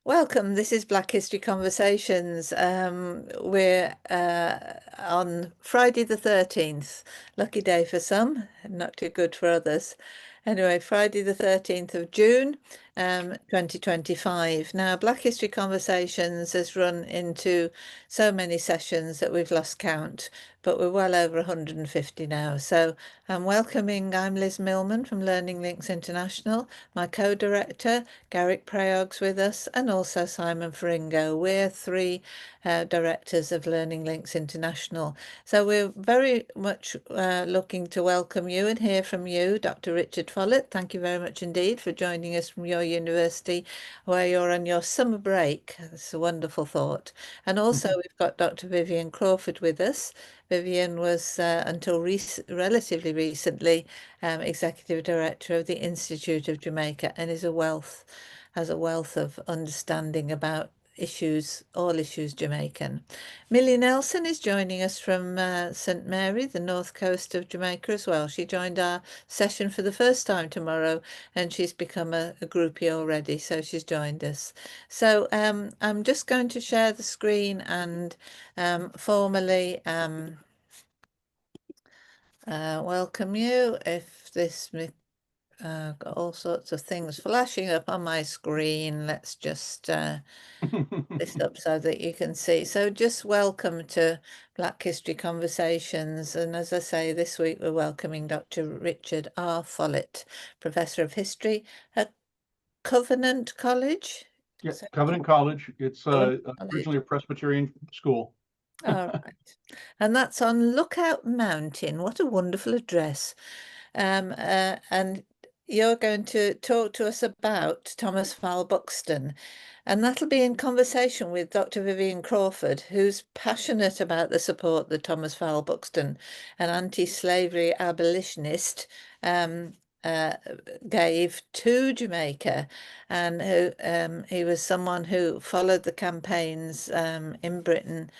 Welcome. This is Black History Conversations. We're on Friday the 13th. Lucky day for some, not too good for others. Anyway, Friday the 13th of June, 2025. Now, Black History Conversations has run into so many sessions that we've lost count, but we're well over 150 now. So I'm Liz Millman from Learning Links International, my co-director, Garrick Prayog's with us, and also Simon Faringo. We're three directors of Learning Links International. So we're very much looking to welcome you and hear from you, Dr. Richard Follett. Thank you very much indeed for joining us from your university where you're on your summer break. It's a wonderful thought. And also we've got Dr. Vivian Crawford with us. Vivian was, until relatively recently, Executive Director of the Institute of Jamaica, and has a wealth of understanding about all issues Jamaican. Millie Nelson is joining us from St Mary, the north coast of Jamaica as well. She joined our session for the first time tomorrow, and she's become a groupie already, so she's joined us. So I'm just going to share the screen and formally welcome you. If this got all sorts of things flashing up on my screen. Let's just this up so that you can see. So just welcome to Black History Conversations. And as I say, this week we're welcoming Dr. Richard R. Follett, Professor of History at Covenant College. Yeah, Covenant College. It's originally a Presbyterian school. All right. And that's on Lookout Mountain. What a wonderful address. And you're going to talk to us about Thomas Fowell Buxton, and that'll be in conversation with Dr. Vivian Crawford, who's passionate about the support that Thomas Fowell Buxton, an anti-slavery abolitionist, gave to Jamaica, and who he was someone who followed the campaigns in Britain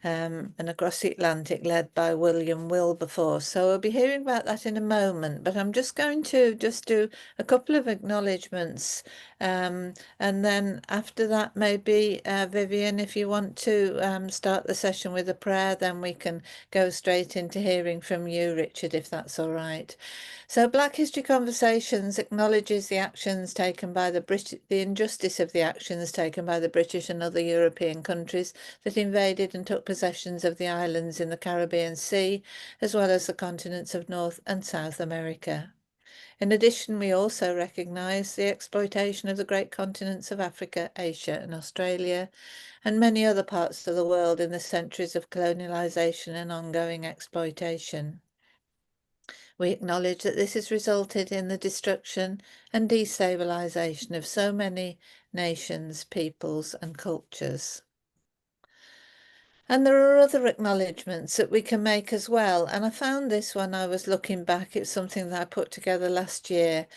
and across the Atlantic led by William Wilberforce. So we'll be hearing about that in a moment, but I'm just going to do a couple of acknowledgements, and then after that maybe Vivian, if you want to start the session with a prayer, then we can go straight into hearing from you, Richard, if that's all right. So Black History Conversations acknowledges the actions taken by the injustice of the actions taken by the British and other European countries that invaded and took possessions of the islands in the Caribbean Sea, as well as the continents of North and South America. In addition, we also recognise the exploitation of the great continents of Africa, Asia and Australia, and many other parts of the world in the centuries of colonialisation and ongoing exploitation. We acknowledge that this has resulted in the destruction and destabilisation of so many nations, peoples and cultures. And there are other acknowledgements that we can make as well. And I found this when I was looking back. It's something that I put together last year.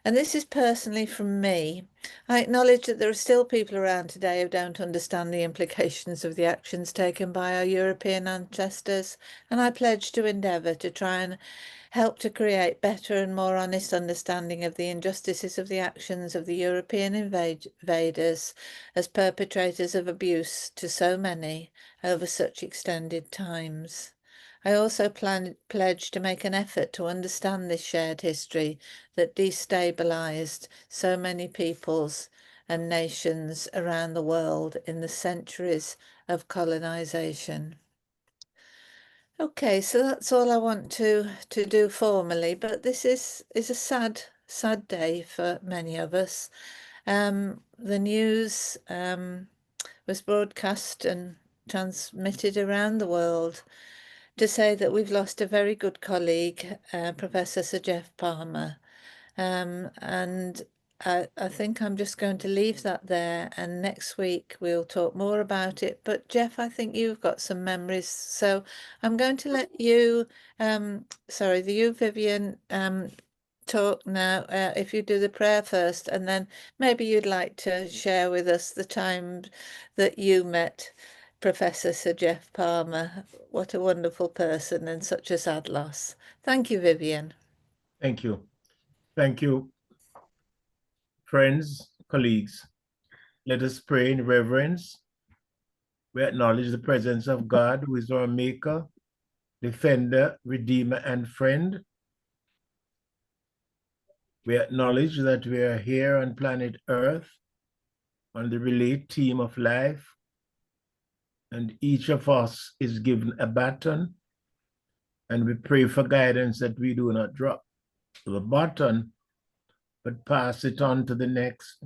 And this is personally from me. I acknowledge that there are still people around today who don't understand the implications of the actions taken by our European ancestors. And I pledge to endeavour to try and help to create better and more honest understanding of the injustices of the actions of the European invaders as perpetrators of abuse to so many over such extended times. I also pledge to make an effort to understand this shared history that destabilised so many peoples and nations around the world in the centuries of colonisation. Okay, so that's all I want to do formally, but this is a sad day for many of us. The news was broadcast and transmitted around the world to say that we've lost a very good colleague, Professor Sir Geoffrey Palmer, and I think I'm just going to leave that there, and next week we'll talk more about it. But Jeff, I think you've got some memories, so I'm going to let you, Vivian, talk now. If you do the prayer first, and then maybe you'd like to share with us the time that you met Professor Sir Geoffrey Palmer. What a wonderful person and such a sad loss. Thank you, Vivian. Thank you. Thank you, friends, colleagues. Let us pray in reverence. We acknowledge the presence of God, who is our maker, defender, redeemer, and friend. We acknowledge that we are here on planet Earth on the relate team of life, and each of us is given a baton, and we pray for guidance that we do not drop the baton, but pass it on to the next.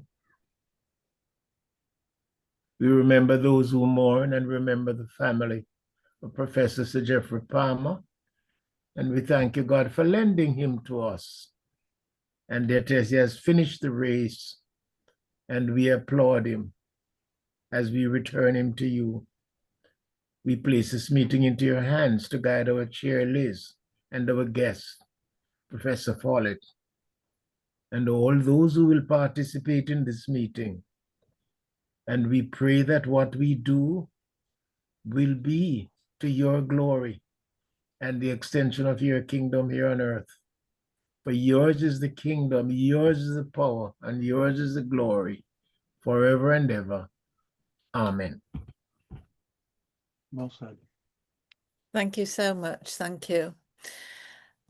We remember those who mourn and remember the family of Professor Sir Geoffrey Palmer, and we thank you, God, for lending him to us, and that as he has finished the race, and we applaud him as we return him to you. We place this meeting into your hands to guide our chair, Liz, and our guest, Professor Follett, and all those who will participate in this meeting. And we pray that what we do will be to your glory and the extension of your kingdom here on earth. For yours is the kingdom, yours is the power, and yours is the glory, forever and ever. Amen. Well said. Thank you so much. Thank you.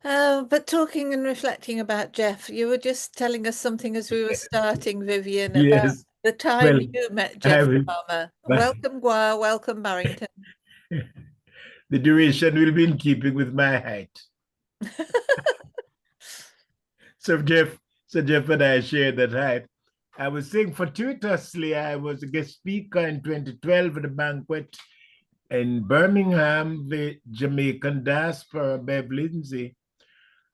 But talking and reflecting about Jeff, you were just telling us something as we were starting, Vivian, about Yes. the time Well, you met Geoffrey Palmer. Welcome, Gwa. Welcome, Barrington. The duration will be in keeping with my height. Sir Jeff and I shared that height. I was saying fortuitously, I was a guest speaker in 2012 at a banquet in Birmingham, the Jamaican diaspora, Bev Lindsay,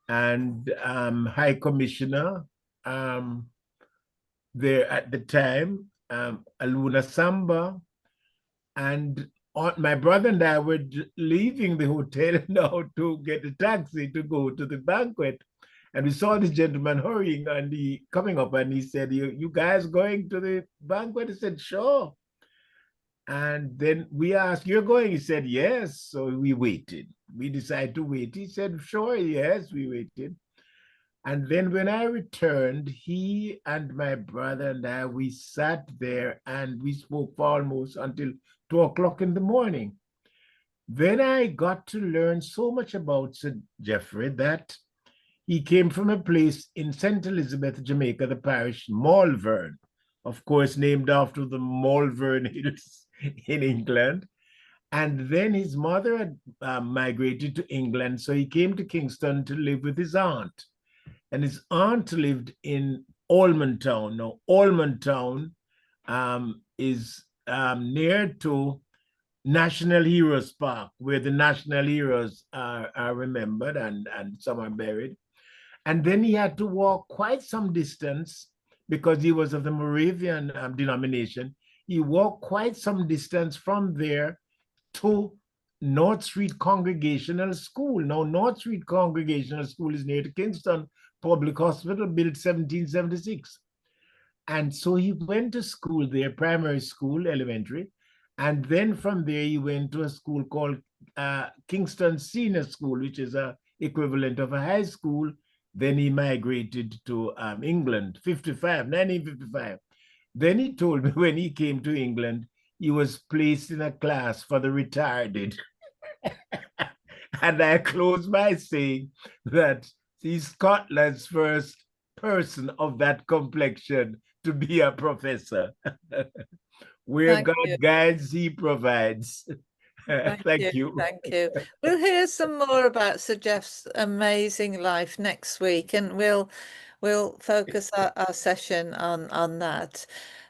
and High Commissioner there at the time, Aluna Samba, and my brother and I were leaving the hotel now to get a taxi to go to the banquet. And we saw this gentleman hurrying and coming up, and he said, you guys going to the banquet? He said, sure. And then we asked, you're going? He said, yes. So we waited. We decided to wait. He said, sure, yes, we waited. And then when I returned, he and my brother and I, we sat there and we spoke for almost until 2 o'clock in the morning. Then I got to learn so much about Sir Geoffrey that he came from a place in St. Elizabeth, Jamaica, the parish Malvern, of course, named after the Malvern Hills in England. And then his mother had migrated to England, so he came to Kingston to live with his aunt. And his aunt lived in Allman Town. Now, Allman Town is near to National Heroes Park, where the national heroes are remembered and some are buried. And then he had to walk quite some distance because he was of the Moravian denomination. He walked quite some distance from there to North Street Congregational School. Now, North Street Congregational School is near to Kingston Public Hospital, built 1776. And so he went to school there, primary school, elementary. And then from there, he went to a school called Kingston Senior School, which is a equivalent of a high school. Then he migrated to England, 1955. Then he told me when he came to England, he was placed in a class for the retarded. And I close by saying that he's Scotland's first person of that complexion to be a professor. Where God guides, he provides. Thank you. Thank you. We'll hear some more about Sir Geoff's amazing life next week, and we'll focus our session on that.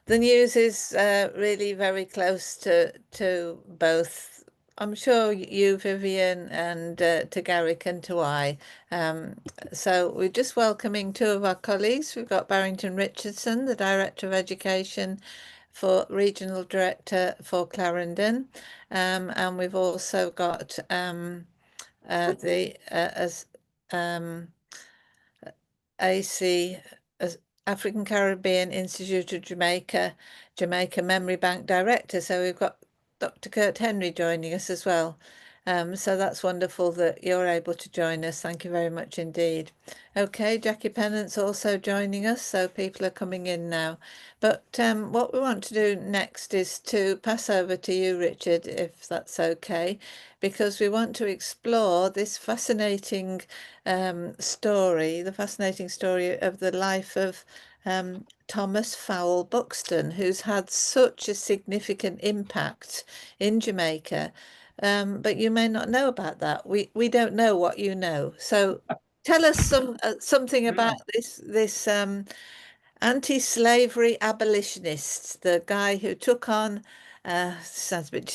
The news is really very close to both, I'm sure, you, Vivian, and to Garrick and to I. So we're just welcoming two of our colleagues. We've got Barrington Richardson, the Director of Education for Regional Director for Clarendon, and we've also got the AC African Caribbean Institute of Jamaica Memory Bank Director. So we've got Dr. Kurt Henry joining us as well. So that's wonderful that you're able to join us. Thank you very much indeed. Okay, Jackie Pennant's also joining us, so people are coming in now. But what we want to do next is to pass over to you, Richard, if that's okay, because we want to explore this fascinating story, the fascinating story of the life of Thomas Fowell Buxton, who's had such a significant impact in Jamaica. But you may not know about that. We don't know what you know. So tell us something about this anti-slavery abolitionist, the guy who took on, sounds a bit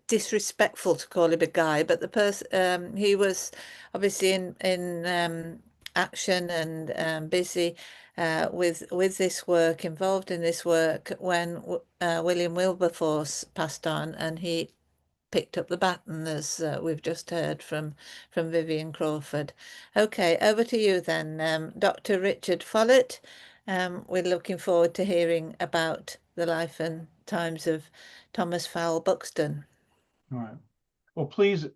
disrespectful to call him a guy, but the person, he was obviously in action and busy with this work, involved in this work when William Wilberforce passed on, and he picked up the baton, as we've just heard from Vivian Crawford. Okay, over to you then, Dr. Richard Follett. We're looking forward to hearing about the life and times of Thomas Fowell Buxton. All right. Well, please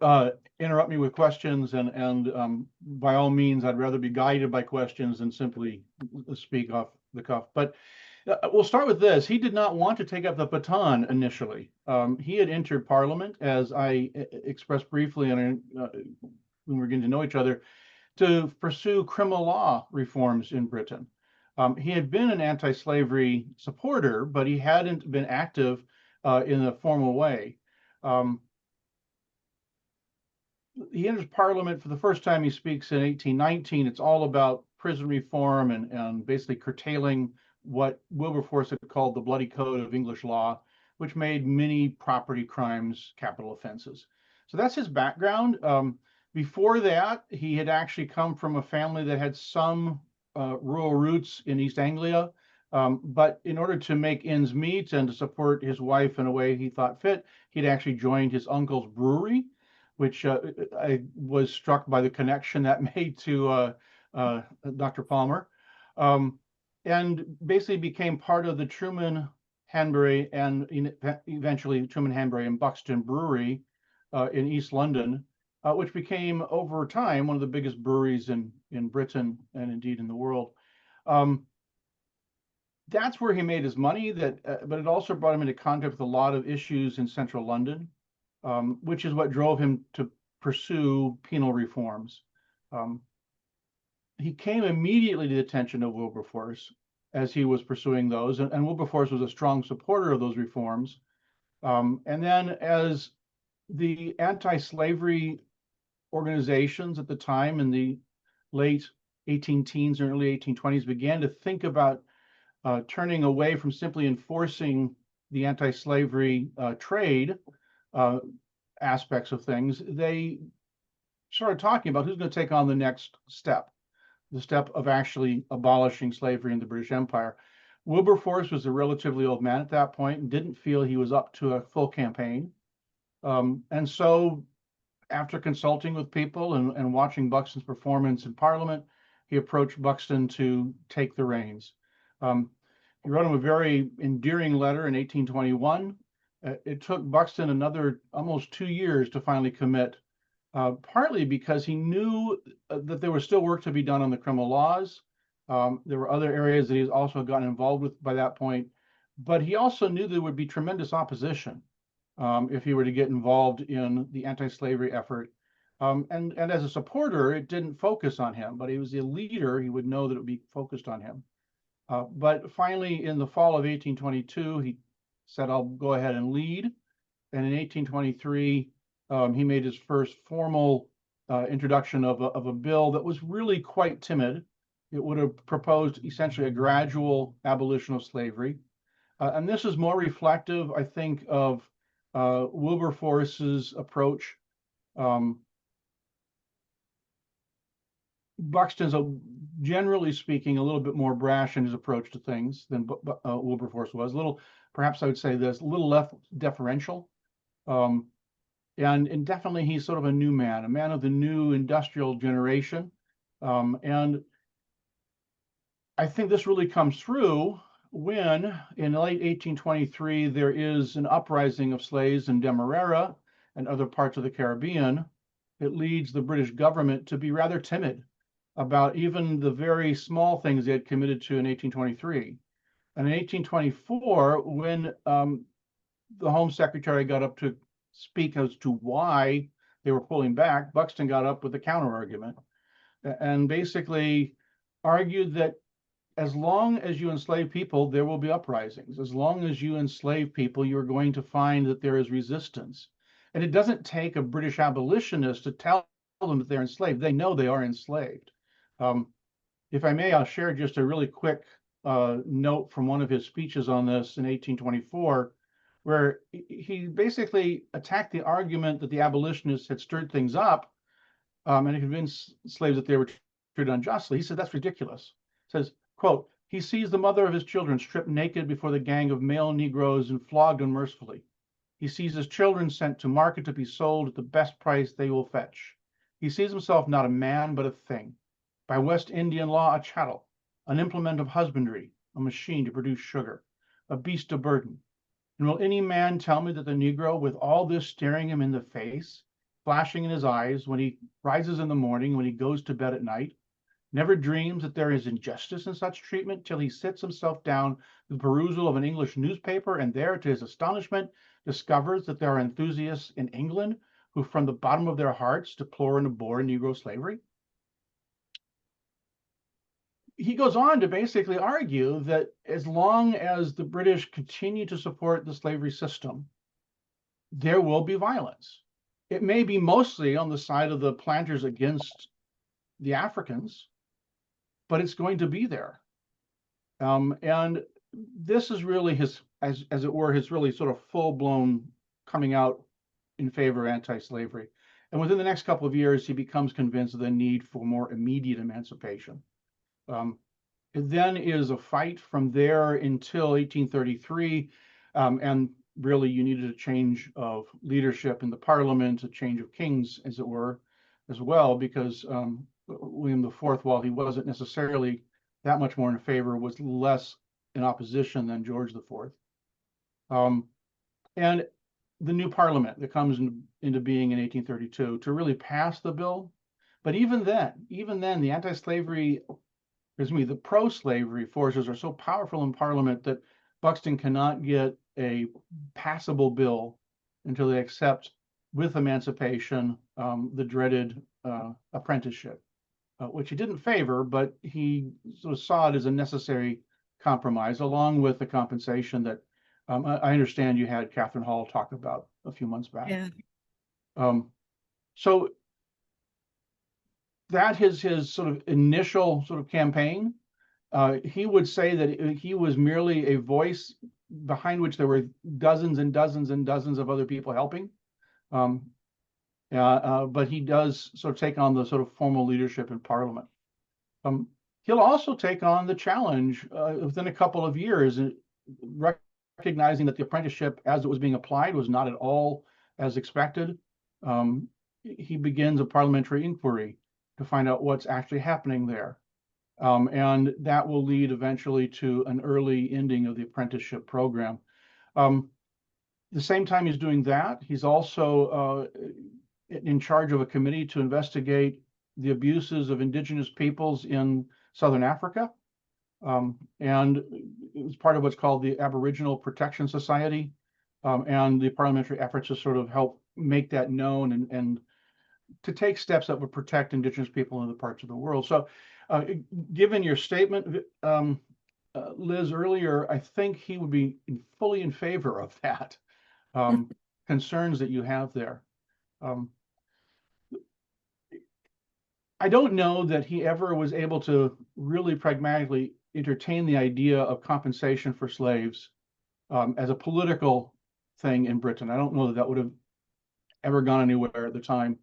interrupt me with questions, and by all means, I'd rather be guided by questions than simply speak off the cuff. But we'll start with this. He did not want to take up the baton initially. He had entered Parliament, as I expressed briefly when we were getting to know each other, to pursue criminal law reforms in Britain. He had been an anti-slavery supporter, but he hadn't been active in a formal way. He enters Parliament for the first time. He speaks in 1819. It's all about prison reform and basically curtailing what Wilberforce had called the Bloody Code of English law, which made many property crimes capital offenses. So that's his background. Before that, he had actually come from a family that had some rural roots in East Anglia. But in order to make ends meet and to support his wife in a way he thought fit, he'd actually joined his uncle's brewery, which I was struck by the connection that made to Dr. Palmer, and basically became part of the Truman, Hanbury, and eventually Truman, Hanbury, and Buxton Brewery in East London, which became over time one of the biggest breweries in Britain and indeed in the world. That's where he made his money. But it also brought him into contact with a lot of issues in central London. Which is what drove him to pursue penal reforms. He came immediately to the attention of Wilberforce as he was pursuing those, and Wilberforce was a strong supporter of those reforms. And then as the anti-slavery organizations at the time in the late 18-teens and early 1820s began to think about turning away from simply enforcing the anti-slavery trade aspects of things, they started talking about who's going to take on the next step, the step of actually abolishing slavery in the British Empire. Wilberforce was a relatively old man at that point and didn't feel he was up to a full campaign. And so after consulting with people and watching Buxton's performance in Parliament, he approached Buxton to take the reins. He wrote him a very endearing letter in 1821. It took Buxton another almost 2 years to finally commit, partly because he knew that there was still work to be done on the criminal laws. There were other areas that he's also gotten involved with by that point, but he also knew there would be tremendous opposition if he were to get involved in the anti-slavery effort. And as a supporter, it didn't focus on him, but he was a leader, he would know that it would be focused on him. But finally, in the fall of 1822, he said, I'll go ahead and lead. And in 1823, he made his first formal introduction of a bill that was really quite timid. It would have proposed essentially a gradual abolition of slavery. And this is more reflective, I think, of Wilberforce's approach. Buxton's, generally speaking, a little bit more brash in his approach to things than Wilberforce was. A little, perhaps I would say this, a little less deferential. And definitely he's sort of a new man, a man of the new industrial generation. And I think this really comes through when, in late 1823, there is an uprising of slaves in Demerara, and other parts of the Caribbean, it leads the British government to be rather timid about even the very small things they had committed to in 1823. And in 1824, when the Home Secretary got up to speak as to why they were pulling back, Buxton got up with a counter argument and basically argued that as long as you enslave people, there will be uprisings. As long as you enslave people, you're going to find that there is resistance. And it doesn't take a British abolitionist to tell them that they're enslaved. They know they are enslaved. If I may, I'll share just a really quick note from one of his speeches on this in 1824, where he basically attacked the argument that the abolitionists had stirred things up and convinced slaves that they were treated unjustly. He said, that's ridiculous. He says, quote, he sees the mother of his children stripped naked before the gang of male Negroes and flogged unmercifully. He sees his children sent to market to be sold at the best price they will fetch. He sees himself not a man, but a thing. By West Indian law, a chattel, an implement of husbandry, a machine to produce sugar, a beast of burden. And will any man tell me that the Negro, with all this staring him in the face, flashing in his eyes when he rises in the morning, when he goes to bed at night, never dreams that there is injustice in such treatment till he sits himself down to the perusal of an English newspaper, and there, to his astonishment, discovers that there are enthusiasts in England who from the bottom of their hearts deplore and abhor Negro slavery? He goes on to basically argue that as long as the British continue to support the slavery system, there will be violence. It may be mostly on the side of the planters against the Africans, but it's going to be there. And this is really his, as it were, his really sort of full-blown coming out in favor of anti-slavery. And within the next couple of years, he becomes convinced of the need for more immediate emancipation. It then is a fight from there until 1833, and really you needed a change of leadership in the Parliament, a change of kings, as it were, as well, because William IV, while he wasn't necessarily that much more in favor, was less in opposition than George IV. And the new Parliament that comes into being in 1832 to really pass the bill. But even then, the anti-slavery, the pro-slavery forces are so powerful in Parliament that Buxton cannot get a passable bill until they accept, with emancipation, the dreaded apprenticeship, which he didn't favor, but he sort of saw it as a necessary compromise, along with the compensation that I understand you had Catherine Hall talk about a few months back. Yeah. So that is his sort of initial sort of campaign. He would say that he was merely a voice behind which there were dozens and dozens and dozens of other people helping. But he does sort of take on the sort of formal leadership in Parliament. He'll also take on the challenge within a couple of years, recognizing that the apprenticeship as it was being applied was not at all as expected. He begins a parliamentary inquiry to find out what's actually happening there. And that will lead eventually to an early ending of the apprenticeship program. The same time he's doing that, he's also in charge of a committee to investigate the abuses of indigenous peoples in Southern Africa. And it was part of what's called the Aboriginal Protection Society, and the parliamentary efforts to sort of help make that known and to take steps that would protect indigenous people in other parts of the world. So given your statement, Liz, earlier, I think he would be fully in favor of that, concerns that you have there. I don't know that he ever was able to really pragmatically entertain the idea of compensation for slaves as a political thing in Britain. I don't know that that would have ever gone anywhere at the time,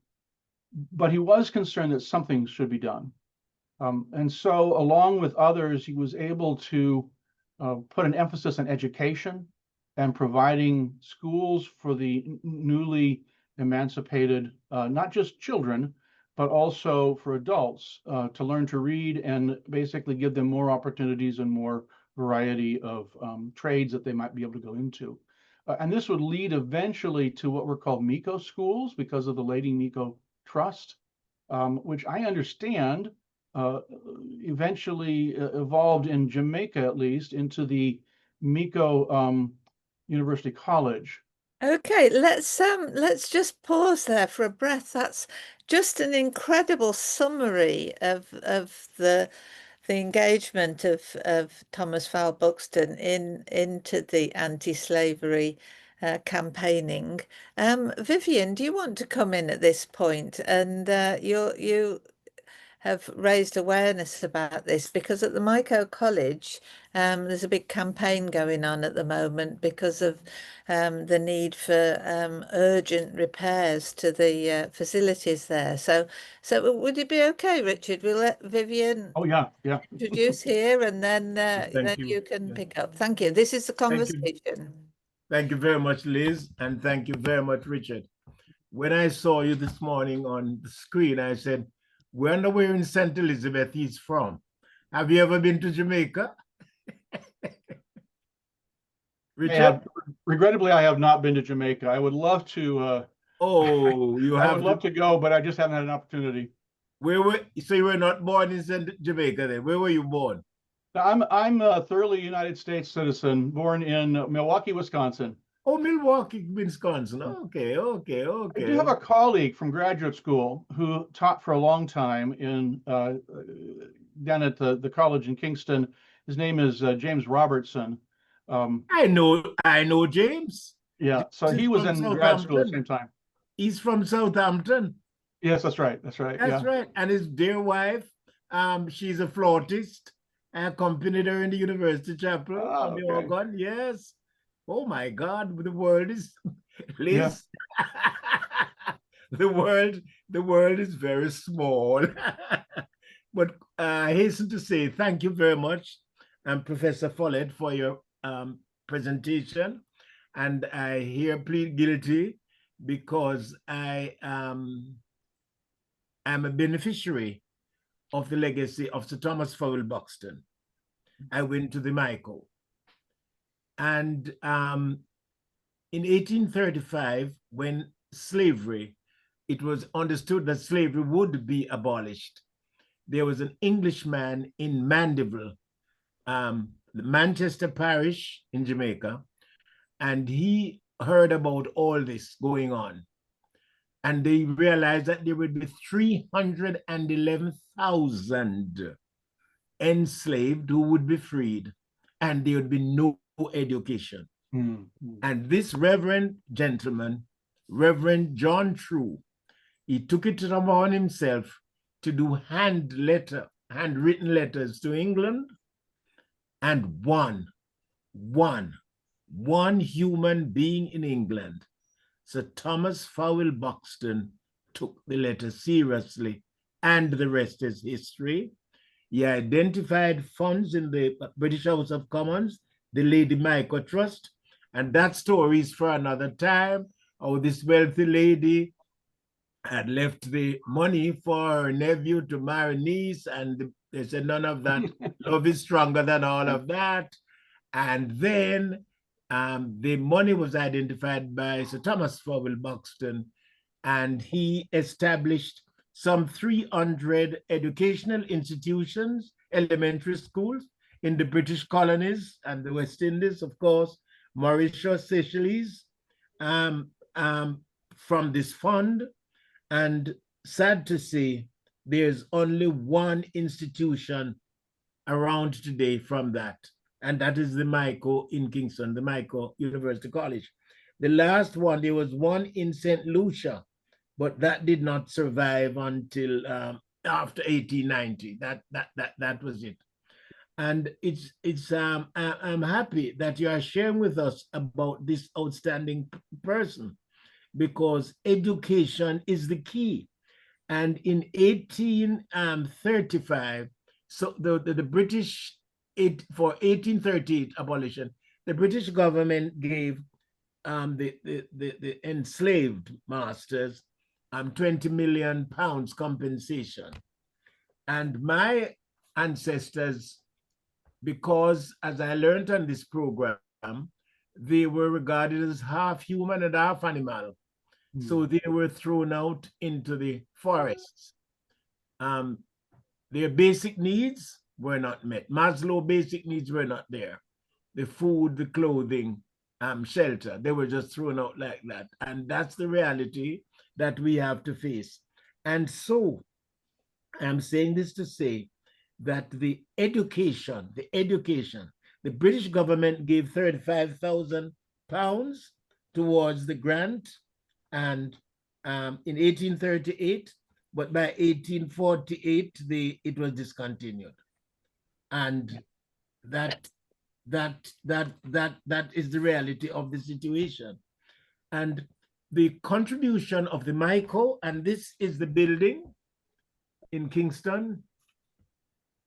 but he was concerned that something should be done. And so along with others, he was able to put an emphasis on education and providing schools for the newly emancipated, not just children, but also for adults to learn to read and basically give them more opportunities and more variety of trades that they might be able to go into. And this would lead eventually to what were called Miko schools because of the Lady Miko Trust, which I understand eventually evolved in Jamaica, at least, into the Miko University College. Okay, let's just pause there for a breath. That's just an incredible summary of the engagement of Thomas Fowell Buxton into the anti-slavery campaigning. Vivian, do you want to come in at this point? And you have raised awareness about this because at the Miko College, there's a big campaign going on at the moment because of the need for urgent repairs to the facilities there. So would it be okay, Richard? We'll let Vivian Oh, yeah. introduce here, and then Thank you. you can Yeah. pick up. Thank you. This is the Thank you. conversation. Thank you very much, Liz, and thank you very much, Richard. When I saw you this morning on the screen, I said, wonder where in St. Elizabeth he's from. Have you ever been to Jamaica? Richard? Regrettably, I have not been to Jamaica. I would love to. Oh, you I have would love to go, but I just haven't had an opportunity. So you were not born in Jamaica then? Where were you born? I'm a thoroughly United States citizen, born in Milwaukee, Wisconsin. Oh, Milwaukee, Wisconsin. Okay. I do have a colleague from graduate school who taught for a long time in down at the college in Kingston. His name is James Robertson. I know James. Yeah, so he was in grad school at the same time. He's from Southampton. Yes, that's right. That's right. That's right. And his dear wife, she's a flautist. I accompanied her in the university chapel on the organ. Yes. Oh my God, the world is, Liz, the world is very small. But I hasten to say thank you very much, Professor Follett, for your presentation. And I here plead guilty because I am a beneficiary of the legacy of Sir Thomas Fowell Buxton. I went to the Miko. And in 1835, when slavery, it was understood that slavery would be abolished, there was an Englishman in Mandeville, the Manchester Parish in Jamaica, and he heard about all this going on. And they realized that there would be 311,000 enslaved who would be freed, and there would be no education. And this reverend gentleman, Reverend John True, he took it upon himself to do handwritten letters to England, and one human being in England, Sir Thomas Fowell Buxton, took the letter seriously, and the rest is history. He identified funds in the British House of Commons, the Lady Miko Trust, and that story is for another time. How this wealthy lady had left the money for her nephew to marry niece, and they said none of that. Love is stronger than all of that. And then the money was identified by Sir Thomas Fowell Buxton, and he established some 300 educational institutions, elementary schools in the British colonies and the West Indies, of course, Mauritius, Seychelles, from this fund. And sad to say, there's only one institution around today from that, and that is the Miko in Kingston, the Miko University College. The last one, there was one in St. Lucia, but that did not survive until after 1890. That was it. And I'm happy that you are sharing with us about this outstanding person, because education is the key. And in 1835, so the British, for 1838 abolition, the British government gave the enslaved masters 20 million pounds compensation. And my ancestors, because as I learned on this program, they were regarded as half human and half animal. So they were thrown out into the forests. Their basic needs were not met. Maslow's basic needs were not there. The food, the clothing, shelter, they were just thrown out like that. And that's the reality that we have to face. And so I'm saying this to say that the British government gave £35,000 towards the grant, and in 1838, but by 1848, it was discontinued. And that is the reality of the situation. And the contribution of the MICO, and this is the building in Kingston,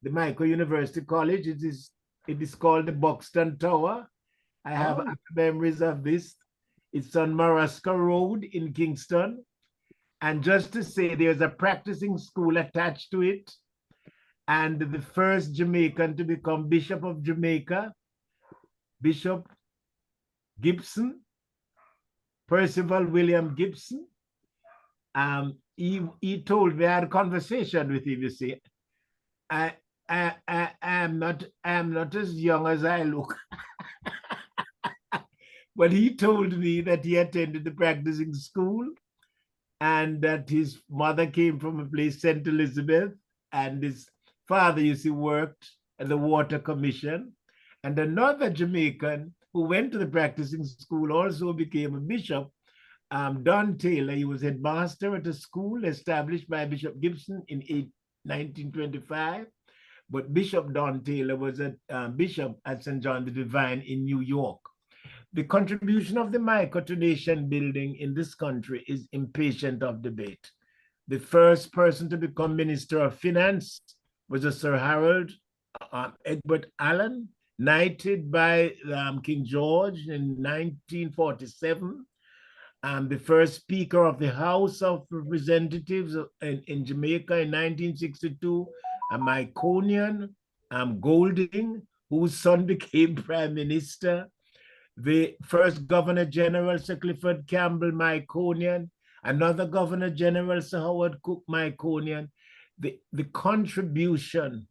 the MICO University College. It is called the Buxton Tower. I have memories of this. It's on Marasca Road in Kingston. And just to say, there's a practicing school attached to it. And the first Jamaican to become Bishop of Jamaica, Bishop Gibson, Percival William Gibson, he told me, I had a conversation with him, you see, I am not as young as I look. But he told me that he attended the practicing school and that his mother came from a place, St. Elizabeth, and his father, you see, worked at the Water Commission. And another Jamaican who went to the practicing school also became a bishop, Don Taylor. He was headmaster at a school established by Bishop Gibson in 1925. But Bishop Don Taylor was a bishop at St. John the Divine in New York. The contribution of the MICO to nation building in this country is impatient of debate. The first person to become Minister of Finance was a Sir Harold Egbert Allen, knighted by King George in 1947. The first Speaker of the House of Representatives in Jamaica in 1962, a Myconian, Golding, whose son became Prime Minister. The first Governor General, Sir Clifford Campbell, Myconian, another Governor General, Sir Howard Cook, Myconian. The contribution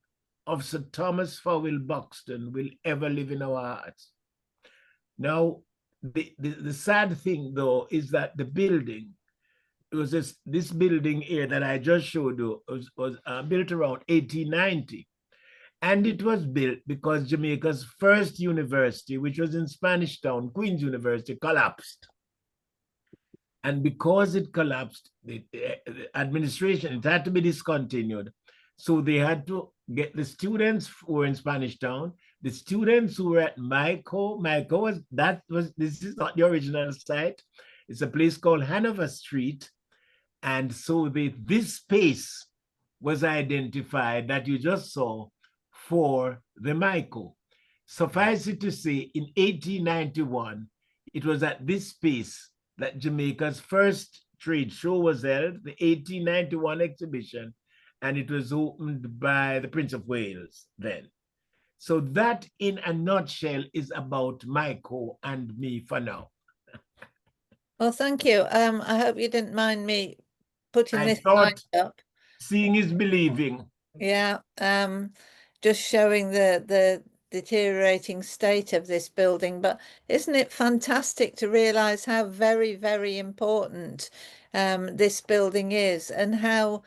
of Sir Thomas Fowell Buxton will ever live in our hearts. Now, the sad thing, though, is that the building, it was this building here that I just showed you, was built around 1890. And it was built because Jamaica's first university, which was in Spanish Town, Queen's University, collapsed. And because it collapsed, the administration, it had to be discontinued. So they had to get the students who were in Spanish Town, the students who were at MICO. This is not the original site. It's a place called Hanover Street. And so this space was identified that you just saw for the MICO. Suffice it to say, in 1891, it was at this space that Jamaica's first trade show was held, the 1891 exhibition, and it was opened by the Prince of Wales then. So that, in a nutshell, is about MICO and me for now. Well, thank you. I hope you didn't mind me putting this slide up. Seeing is believing. Yeah, just showing the deteriorating state of this building. But isn't it fantastic to realize how very, very important this building is, and how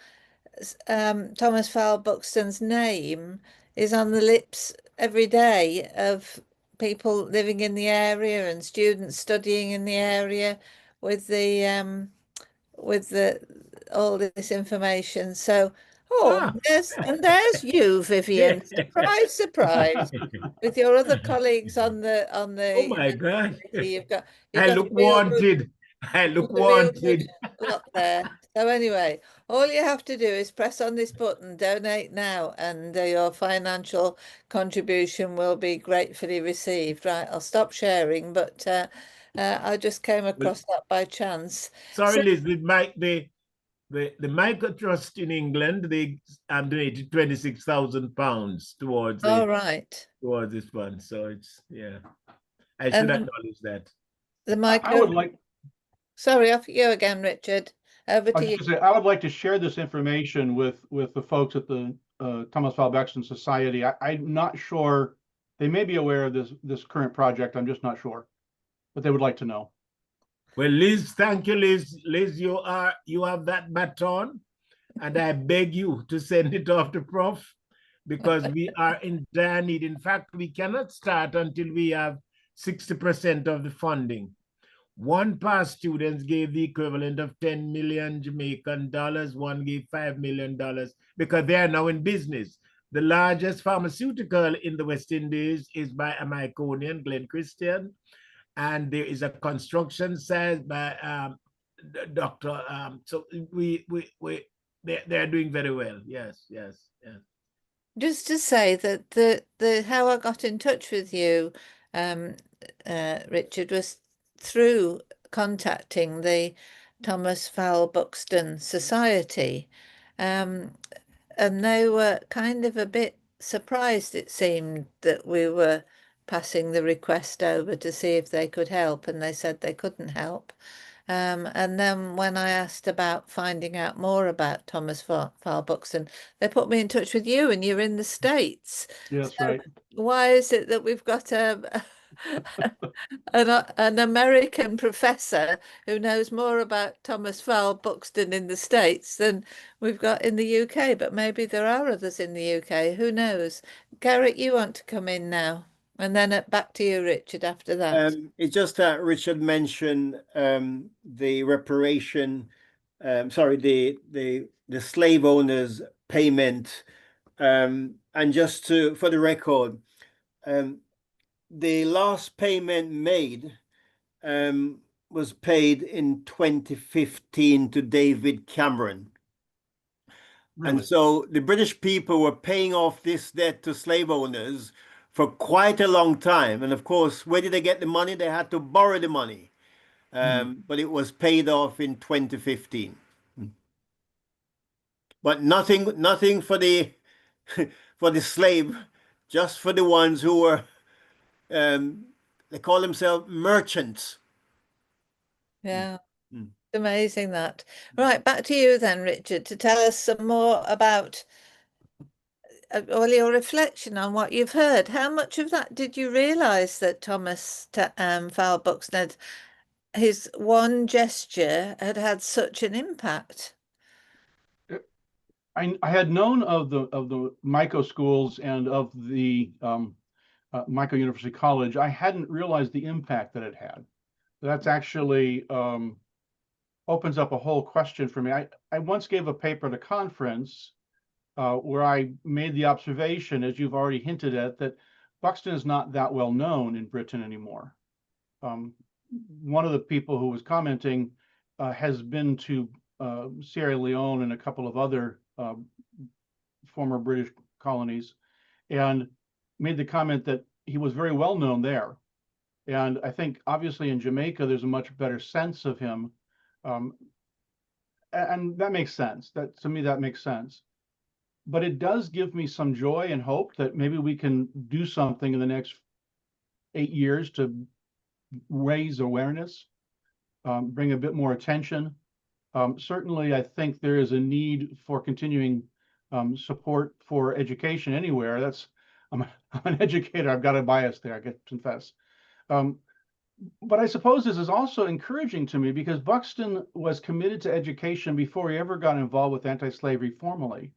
Thomas Fowell Buxton's name is on the lips every day of people living in the area and students studying in the area with all this information. So there's you, Vivian. Surprise, surprise. With your other colleagues on the Oh my God. You've got I look wanted. I look wanted. Lot there. So anyway, all you have to do is press on this button, donate now, and your financial contribution will be gratefully received. Right, I'll stop sharing, but I just came across that by chance. Sorry, Liz, the MICO Trust in England, they donated £26,000 towards all right. towards this one. So it's, yeah. I should acknowledge that. The mic. I would like. Sorry, off you again, Richard. Over to you. I would like to share this information with the folks at the Thomas Fowell Buxton Society. I'm not sure. They may be aware of this current project. I'm just not sure, but they would like to know. Well, Liz, thank you, Liz. Liz, you have that baton, and I beg you to send it off to Prof, because we are in dire need. In fact, we cannot start until we have 60% of the funding. One past students gave the equivalent of 10 million Jamaican dollars. One gave $5 million because they are now in business. The largest pharmaceutical in the West Indies is by a Myconian, Glen Christian. And there is a construction site by Dr. So they're doing very well. Yes. Just to say that the how I got in touch with you, Richard, was through contacting the Thomas Fowell Buxton Society, and they were kind of a bit surprised, it seemed, that we were passing the request over to see if they could help, and they said they couldn't help. And then when I asked about finding out more about Thomas Fowell Buxton, they put me in touch with you, and you're in the States. Yes, right. Why is it that we've got an American professor who knows more about Thomas Fowell Buxton in the States than we've got in the UK? But maybe there are others in the UK. Who knows? Garrett, you want to come in now? And then back to you, Richard, after that. It's just that Richard mentioned the reparation, the slave owners' payment, and just for the record, the last payment made was paid in 2015 to David Cameron. Really? And so the British people were paying off this debt to slave owners for quite a long time. And of course, where did they get the money? They had to borrow the money. But it was paid off in 2015. But nothing for the for the slave, just for the ones who were they call themselves merchants. Yeah. Amazing that. Right, back to you then, Richard, to tell us some more about all your reflection on what you've heard. How much of that did you realise that Thomas Fowell Buxton, his one gesture had such an impact? I had known of the Myco schools and of the Myco University College. I hadn't realized the impact that it had. That's actually opens up a whole question for me. I once gave a paper at a conference where I made the observation, as you've already hinted at, that Buxton is not that well known in Britain anymore. One of the people who was commenting has been to Sierra Leone and a couple of other former British colonies, and made the comment that he was very well known there. And I think obviously in Jamaica, there's a much better sense of him. And that makes sense. To me, that makes sense. But it does give me some joy and hope that maybe we can do something in the next 8 years to raise awareness, bring a bit more attention. Certainly, I think there is a need for continuing support for education anywhere. I'm an educator. I've got a bias there, I get to confess. But I suppose this is also encouraging to me because Buxton was committed to education before he ever got involved with anti-slavery formally.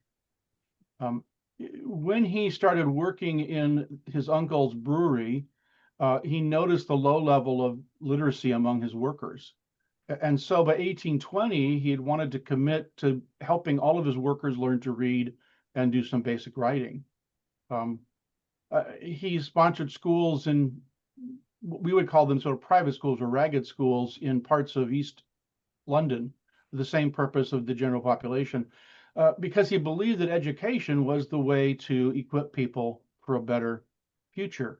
When he started working in his uncle's brewery, he noticed the low level of literacy among his workers. And so by 1820, he had wanted to commit to helping all of his workers learn to read and do some basic writing. He sponsored schools in, we would call them sort of private schools or ragged schools in parts of East London for the same purpose of the general population, because he believed that education was the way to equip people for a better future,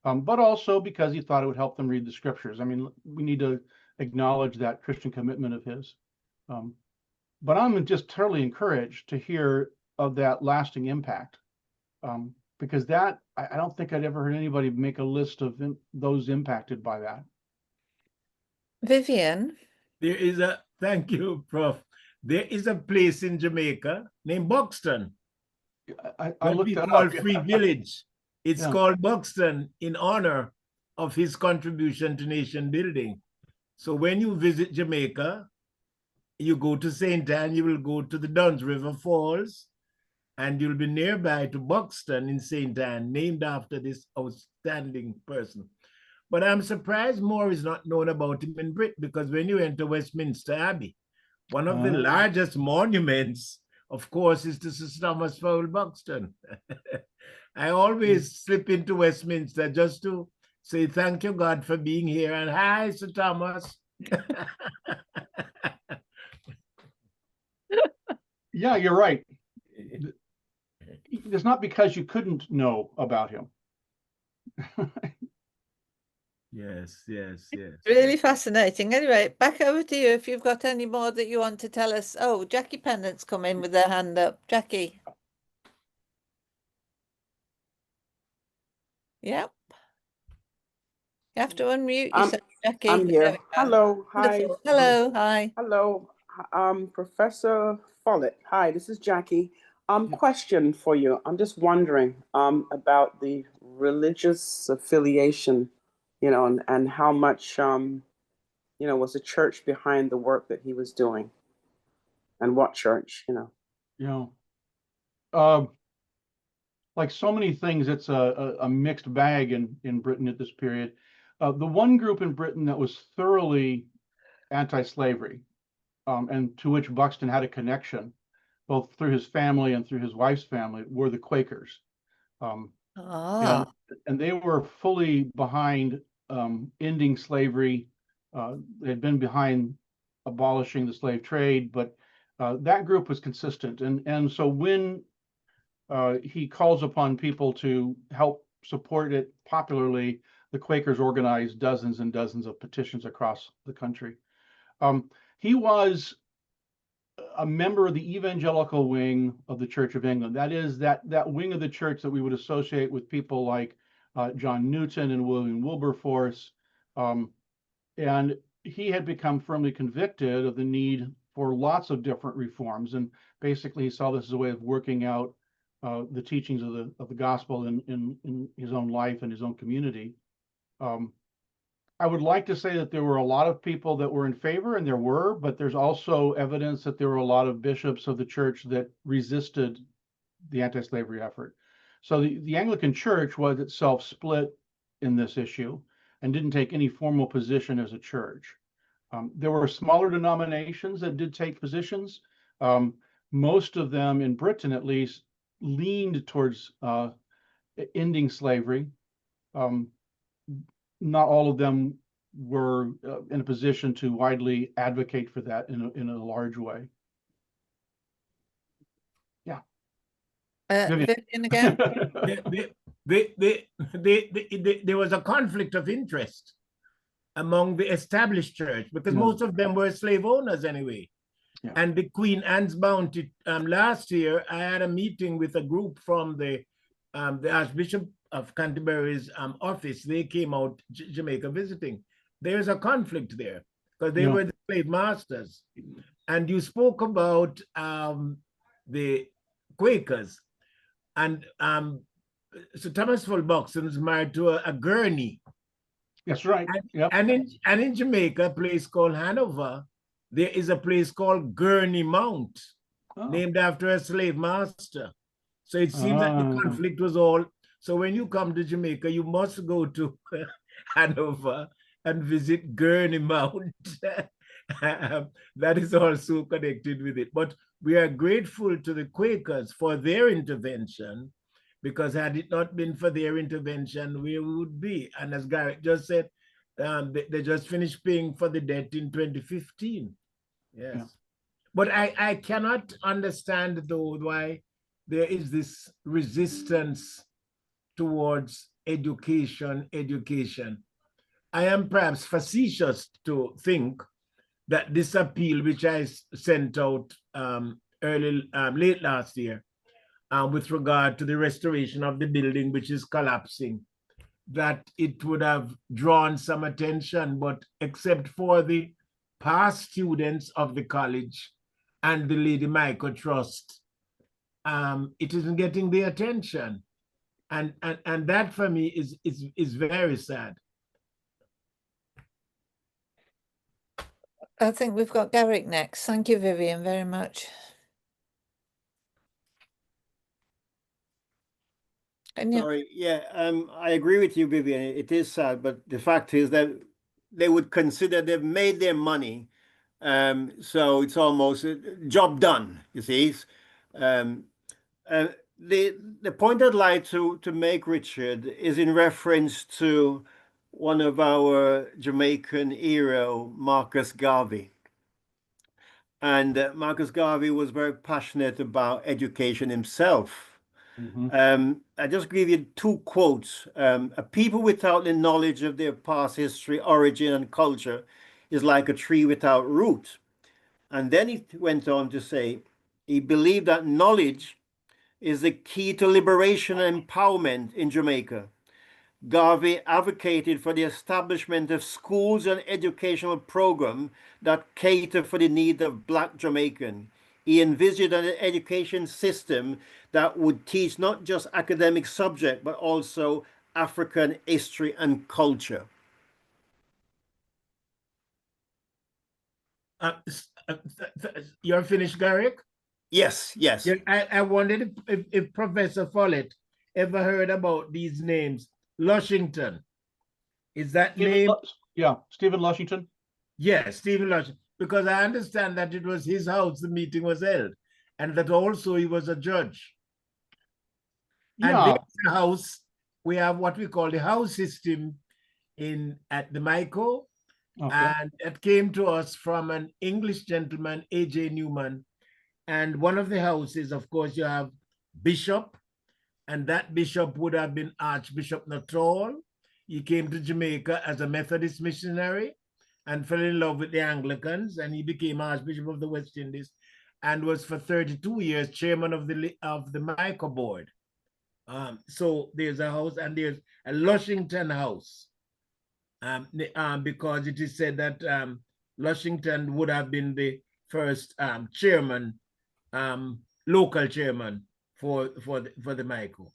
but also because he thought it would help them read the scriptures. I mean, we need to acknowledge that Christian commitment of his. But I'm just totally encouraged to hear of that lasting impact, because that I don't think I'd ever heard anybody make a list of those impacted by that. Vivian? There is a, thank you, Prof. There is a place in Jamaica named Buxton. I looked we that call up. Free Village. It's Yeah. called Buxton in honor of his contribution to nation building. So when you visit Jamaica, you go to St. Anne, you will go to the Duns River Falls, and you'll be nearby to Buxton in St. Anne, named after this outstanding person. But I'm surprised more is not known about him in Britain, because when you enter Westminster Abbey, one of the largest monuments, of course, is to Sir Thomas Fowell Buxton. I always slip into Westminster just to say thank you, God, for being here, and hi, Sir Thomas. Yeah, you're right. It's not because you couldn't know about him. Yes, yes, yes. Really fascinating. Anyway, back over to you if you've got any more that you want to tell us. Oh, Jackie Pennant's come in with their hand up. Jackie. Yep. You have to unmute yourself, Jackie. I'm There here. we go. Hello, hi. Wonderful. Hello, hi. Hello, Professor Follett. Hi, this is Jackie. Question for you. I'm just wondering about the religious affiliation, and how much, was the church behind the work that he was doing, and what church, Like so many things, it's a mixed bag in Britain at this period. The one group in Britain that was thoroughly anti-slavery, and to which Buxton had a connection, both through his family and through his wife's family, were the Quakers. And they were fully behind ending slavery. They'd been behind abolishing the slave trade, but that group was consistent. And so when he calls upon people to help support it popularly, the Quakers organized dozens and dozens of petitions across the country. He was a member of the evangelical wing of the Church of England. That is that wing of the church that we would associate with people like John Newton and William Wilberforce. And he had become firmly convicted of the need for lots of different reforms. And basically he saw this as a way of working out the teachings of the gospel in his own life and his own community. I would like to say that there were a lot of people that were in favor, and there were, but there's also evidence that there were a lot of bishops of the church that resisted the anti-slavery effort. So the Anglican Church was itself split in this issue and didn't take any formal position as a church. There were smaller denominations that did take positions. Most of them, in Britain at least, leaned towards ending slavery. Not all of them were in a position to widely advocate for that in a large way. Yeah. Vivian again. There was a conflict of interest among the established church, because most of them were slave owners anyway. Yeah. And the Queen Anne's Bounty, last year, I had a meeting with a group from the Archbishop of Canterbury's office. They came out Jamaica visiting. There's a conflict there because they were the slave masters. And you spoke about the Quakers, and so Thomas Fowell Buxton was married to a Gurney. That's right. And in Jamaica, a place called Hanover, there is a place called Gurney Mount, named after a slave master. So it seems that the conflict was all. So when you come to Jamaica, you must go to Hanover and visit Gurney Mount. That is also connected with it. But we are grateful to the Quakers for their intervention, because had it not been for their intervention, where we would be. And as Garrett just said, they just finished paying for the debt in 2015. Yes. Yeah. But I cannot understand, though, why there is this resistance towards education. I am perhaps facetious to think that this appeal, which I sent out late last year, with regard to the restoration of the building, which is collapsing, that it would have drawn some attention, but except for the past students of the college and the Lady Michael Trust, it isn't getting the attention. And that for me is very sad. I think we've got Garrick next. Thank you, Vivian, very much. Sorry, yeah, I agree with you, Vivian. It is sad, but the fact is that they would consider they've made their money, so it's almost a job done. You see, the point I'd like to make, Richard, is in reference to one of our Jamaican hero, Marcus Garvey. And Marcus Garvey was very passionate about education himself. I just give you two quotes. A people without the knowledge of their past history, origin, and culture is like a tree without root. And then he went on to say, he believed that knowledge is the key to liberation and empowerment in Jamaica. Garvey advocated for the establishment of schools and educational programs that cater for the needs of Black Jamaican. He envisioned an education system that would teach not just academic subjects, but also African history and culture. You're finished, Garrick? Yes, yes. Yeah, I wondered if Professor Follett ever heard about these names. Lushington, is that name? Yeah, Stephen Lushington. Yes, Stephen Lushington, because I understand that it was his house the meeting was held, and that also he was a judge. Yeah. And this house, we have what we call the house system at the Michael, and it came to us from an English gentleman, A.J. Newman. And one of the houses, of course, you have Bishop, and that bishop would have been Archbishop Nuttall. He came to Jamaica as a Methodist missionary and fell in love with the Anglicans, and he became Archbishop of the West Indies and was for 32 years chairman of the Michael board. So there's a house, and there's a Lushington house, because it is said that Lushington would have been the first chairman, local chairman for the Michael.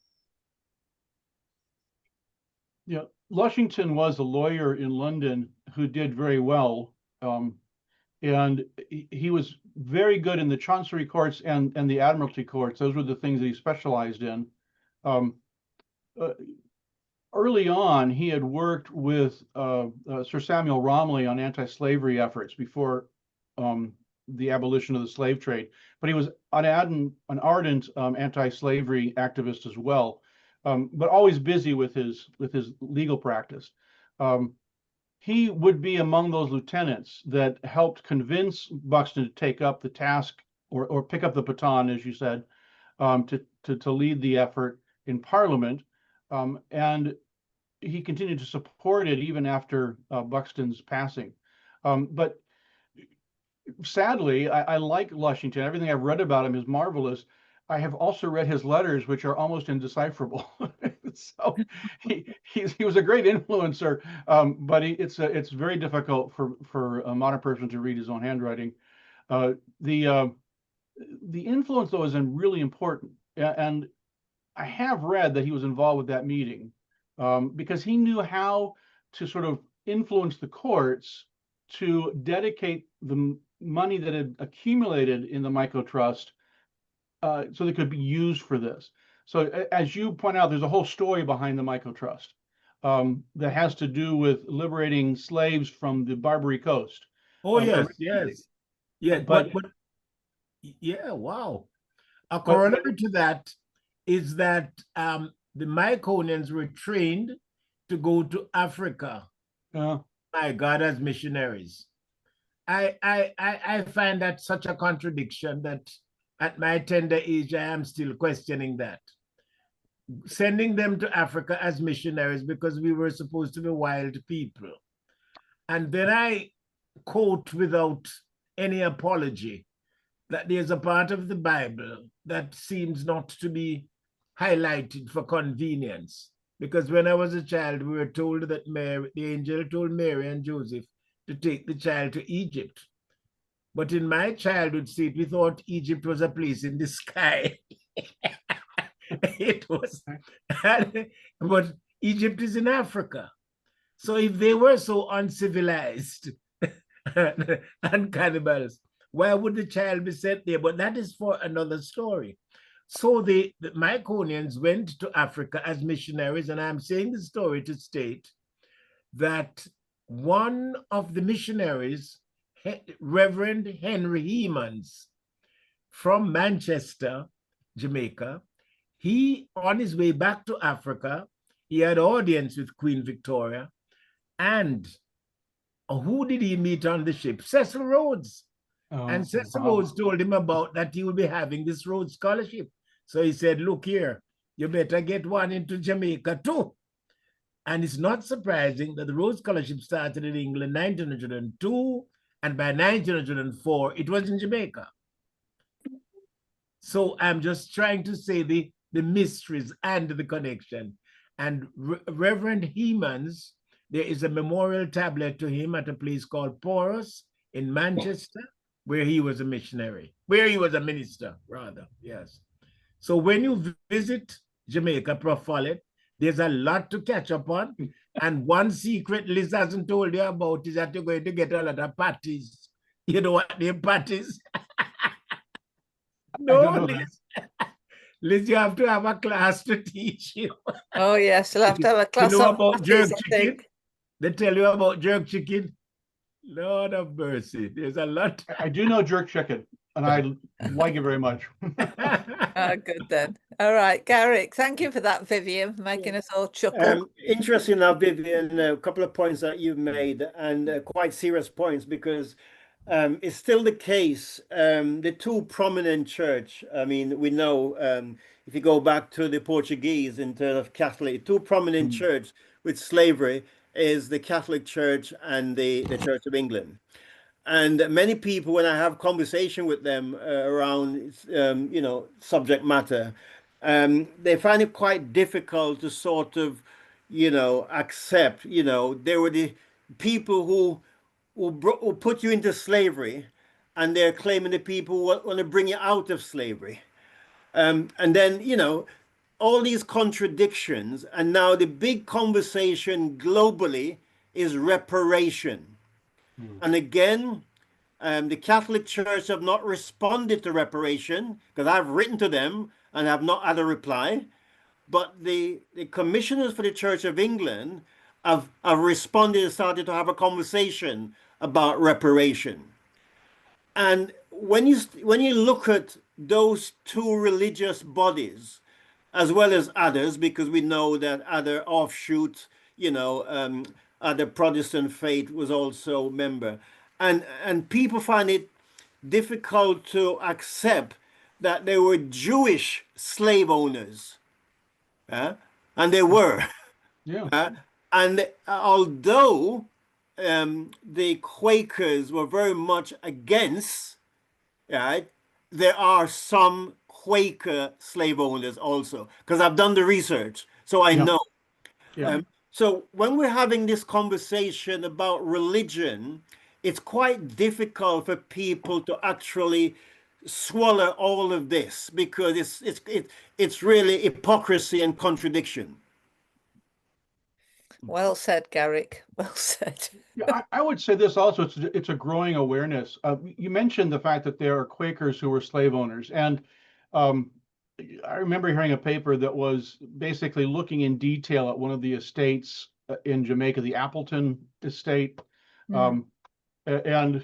Yeah, Lushington was a lawyer in London who did very well, and he was very good in the Chancery Courts and the Admiralty Courts. Those were the things that he specialized in. Early on, he had worked with Sir Samuel Romilly on anti-slavery efforts before the abolition of the slave trade, but he was an ardent anti-slavery activist as well, but always busy with his legal practice. He would be among those lieutenants that helped convince Buxton to take up the task or pick up the baton, as you said, to lead the effort in Parliament, and he continued to support it even after Buxton's passing. But sadly, I like Lushington. Everything I've read about him is marvelous. I have also read his letters, which are almost indecipherable. So he was a great influencer, but it's very difficult for a modern person to read his own handwriting. The influence, though, is really important. And I have read that he was involved with that meeting because he knew how to sort of influence the courts to dedicate the money that had accumulated in the Michael Trust so they could be used for this. So as you point out, there's a whole story behind the Michael Trust that has to do with liberating slaves from the Barbary Coast. Oh, yes. Yeah, but yeah, wow. A corollary to that is that the Myconians were trained to go to Africa, my God, as missionaries. I find that such a contradiction that at my tender age, I am still questioning that. Sending them to Africa as missionaries because we were supposed to be wild people. And then I quote without any apology that there's a part of the Bible that seems not to be highlighted for convenience. Because when I was a child, we were told that Mary, the angel told Mary and Joseph to take the child to Egypt. But in my childhood state, we thought Egypt was a place in the sky. It was, but Egypt is in Africa. So if they were so uncivilized and cannibals, why would the child be sent there? But that is for another story. So the Myconians went to Africa as missionaries, and I'm saying the story to state that one of the missionaries, Reverend Henry Hemans from Manchester, Jamaica, he, on his way back to Africa, he had audience with Queen Victoria. And who did he meet on the ship? Cecil Rhodes. And Cecil Rhodes told him about that he will be having this Rhodes Scholarship. So he said, look here, you better get one into Jamaica too. And it's not surprising that the Rhodes Scholarship started in England in 1902, and by 1904, it was in Jamaica. So I'm just trying to say the mysteries and the connection. And Reverend Hemans, there is a memorial tablet to him at a place called Porus in Manchester, where he was a missionary, where he was a minister, rather, yes. So when you visit Jamaica, Prof. Follett, there's a lot to catch up on. And one secret Liz hasn't told you about is that you're going to get a lot of parties. You know what they're parties? No, Liz. Liz, you have to have a class to teach you. Oh, yes, you'll have to have a class. You know about jerk chicken? They tell you about jerk chicken? Lord of mercy, there's a lot. I do know jerk chicken, and I like it very much. Oh, good then. All right, Garrick, thank you for that, Vivian, for making us all chuckle. Interesting enough, Vivian, a couple of points that you've made, and quite serious points, because it's still the case. The two prominent church, I mean, we know, if you go back to the Portuguese in terms of Catholic, two prominent church with slavery is the Catholic Church and the Church of England. And many people, when I have conversation with them around, you know, subject matter, they find it quite difficult to sort of, you know, accept, you know, there were the people who put you into slavery, and they're claiming the people who want to bring you out of slavery. And then, you know, all these contradictions, and now the big conversation globally is reparation. And again, the Catholic Church have not responded to reparation, because I've written to them and have not had a reply. But the commissioners for the Church of England have responded and started to have a conversation about reparation. And when you look at those two religious bodies, as well as others, because we know that other offshoots, you know, other Protestant faith was also a member. And people find it difficult to accept that there were Jewish slave owners. And they were. Yeah. And although the Quakers were very much against, right, there are some Quaker slave owners also, because I've done the research, so I know. So when we're having this conversation about religion, it's quite difficult for people to actually swallow all of this, because it's really hypocrisy and contradiction. Well said, Garrick. Well said. Yeah, I would say this also, it's a growing awareness. You mentioned the fact that there are Quakers who were slave owners. And I remember hearing a paper that was basically looking in detail at one of the estates in Jamaica, the Appleton estate. And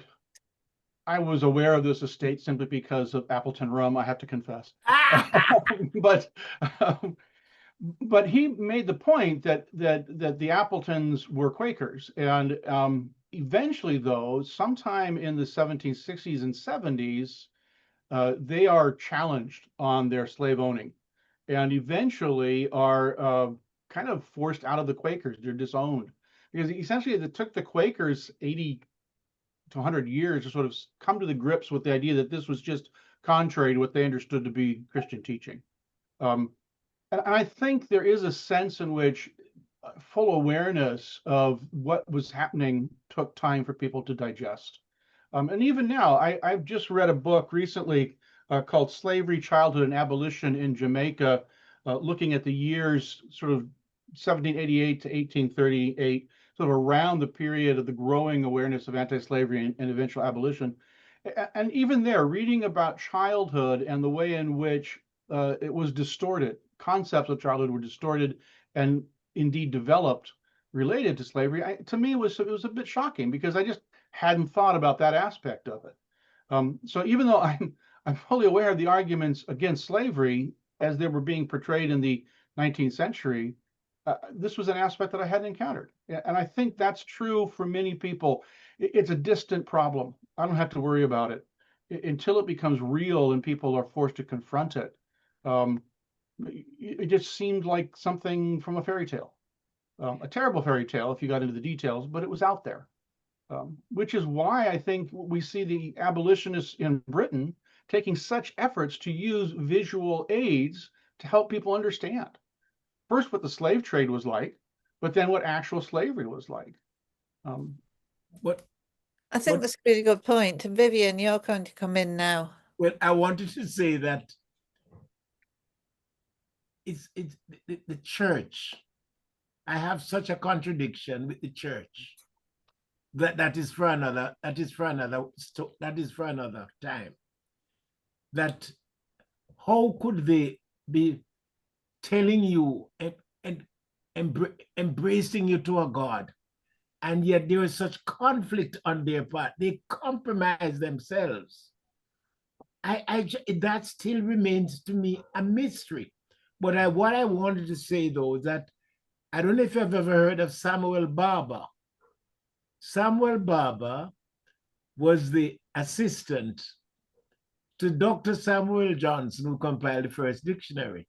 I was aware of this estate simply because of Appleton rum, I have to confess. But he made the point that the Appletons were Quakers, and eventually, though, sometime in the 1760s and 70s, they are challenged on their slave owning, and eventually are kind of forced out of the Quakers. They're disowned, because essentially it took the Quakers 80 to 100 years to sort of come to the grips with the idea that this was just contrary to what they understood to be Christian teaching. And I think there is a sense in which full awareness of what was happening took time for people to digest. And even now, I've just read a book recently called Slavery, Childhood, and Abolition in Jamaica, looking at the years sort of 1788 to 1838, sort of around the period of the growing awareness of anti-slavery and eventual abolition. And even there, reading about childhood and the way in which it was distorted, concepts of childhood were distorted and indeed developed related to slavery, to me it was a bit shocking, because I just hadn't thought about that aspect of it. So even though I'm fully aware of the arguments against slavery as they were being portrayed in the 19th century, this was an aspect that I hadn't encountered. And I think that's true for many people. It's a distant problem. I don't have to worry about it until it becomes real and people are forced to confront it. It just seemed like something from a fairy tale, a terrible fairy tale if you got into the details, but it was out there, which is why I think we see the abolitionists in Britain taking such efforts to use visual aids to help people understand. First, what the slave trade was like, but then what actual slavery was like. I think that's a really good point. And Vivian, you're going to come in now. Well, I wanted to say that it's the church. I have such a contradiction with the church. That is for another time. That how could they be telling you and embracing you to a God, and yet there is such conflict on their part? They compromise themselves. That still remains to me a mystery. But what I wanted to say though is that I don't know if you've ever heard of Samuel Barber. Samuel Barber was the assistant to Dr. Samuel Johnson, who compiled the first dictionary.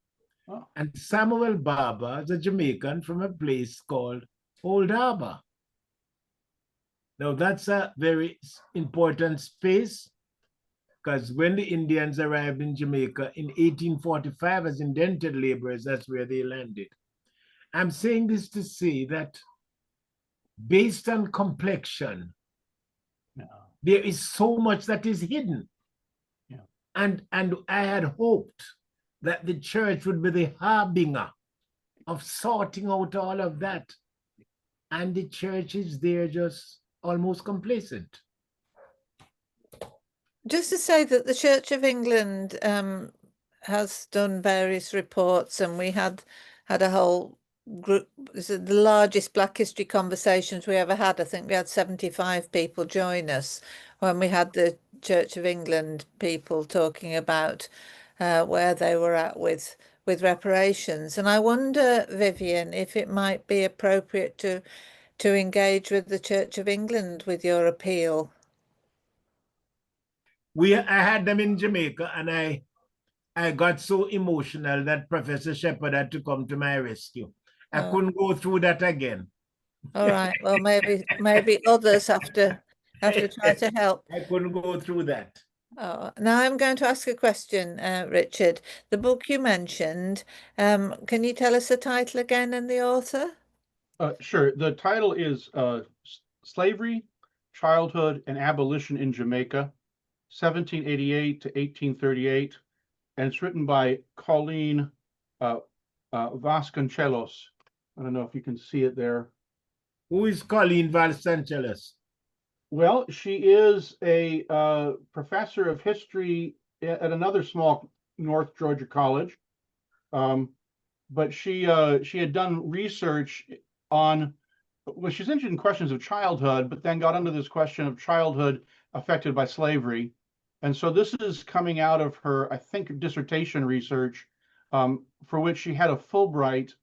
Oh. And Samuel Barber is a Jamaican from a place called Old Harbour. Now that's a very important space, because when the Indians arrived in Jamaica in 1845 as indented laborers, that's where they landed. I'm saying this to say that based on complexion, there is so much that is hidden. Yeah. And I had hoped that the church would be the harbinger of sorting out all of that. And the church is there just almost complacent. Just to say that the Church of England has done various reports, and we had a whole group. This is the largest Black History conversations we ever had. I think we had 75 people join us when we had the Church of England people talking about where they were at with reparations. And I wonder, Vivian, if it might be appropriate to engage with the Church of England with your appeal. I had them in Jamaica, and I got so emotional that Professor Shepherd had to come to my rescue. I couldn't go through that again. All right. Well, maybe others have to try to help. I couldn't go through that. Oh, now I'm going to ask a question, Richard. The book you mentioned, can you tell us the title again and the author? Sure. The title is Slavery, Childhood, and Abolition in Jamaica, 1788 to 1838, and it's written by Colleen Vasconcelos. I don't know if you can see it there. Who is Colleen Vasconcelos? Well, she is a professor of history at another small North Georgia college, but she had done research on, well, she's interested in questions of childhood, but then got into this question of childhood affected by slavery. And so this is coming out of her, I think, dissertation research, for which she had a Fulbright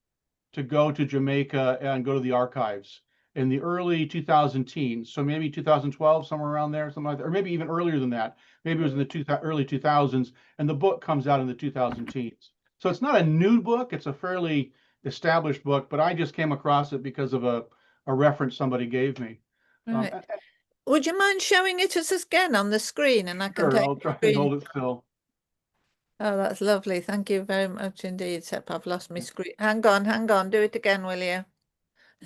to go to Jamaica and go to the archives in the early 2000 teens. So maybe 2012, somewhere around there, something like that, or maybe even earlier than that. Maybe it was in the early 2000s, and the book comes out in the 2000 teens. So it's not a new book, it's a fairly established book, but I just came across it because of a reference somebody gave me. Right. would you mind showing it us again on the screen, and I can Sure, take I'll the try and screen? hold it still. Oh, that's lovely. Thank you very much indeed, except I've lost my screen. Hang on. Do it again, will you?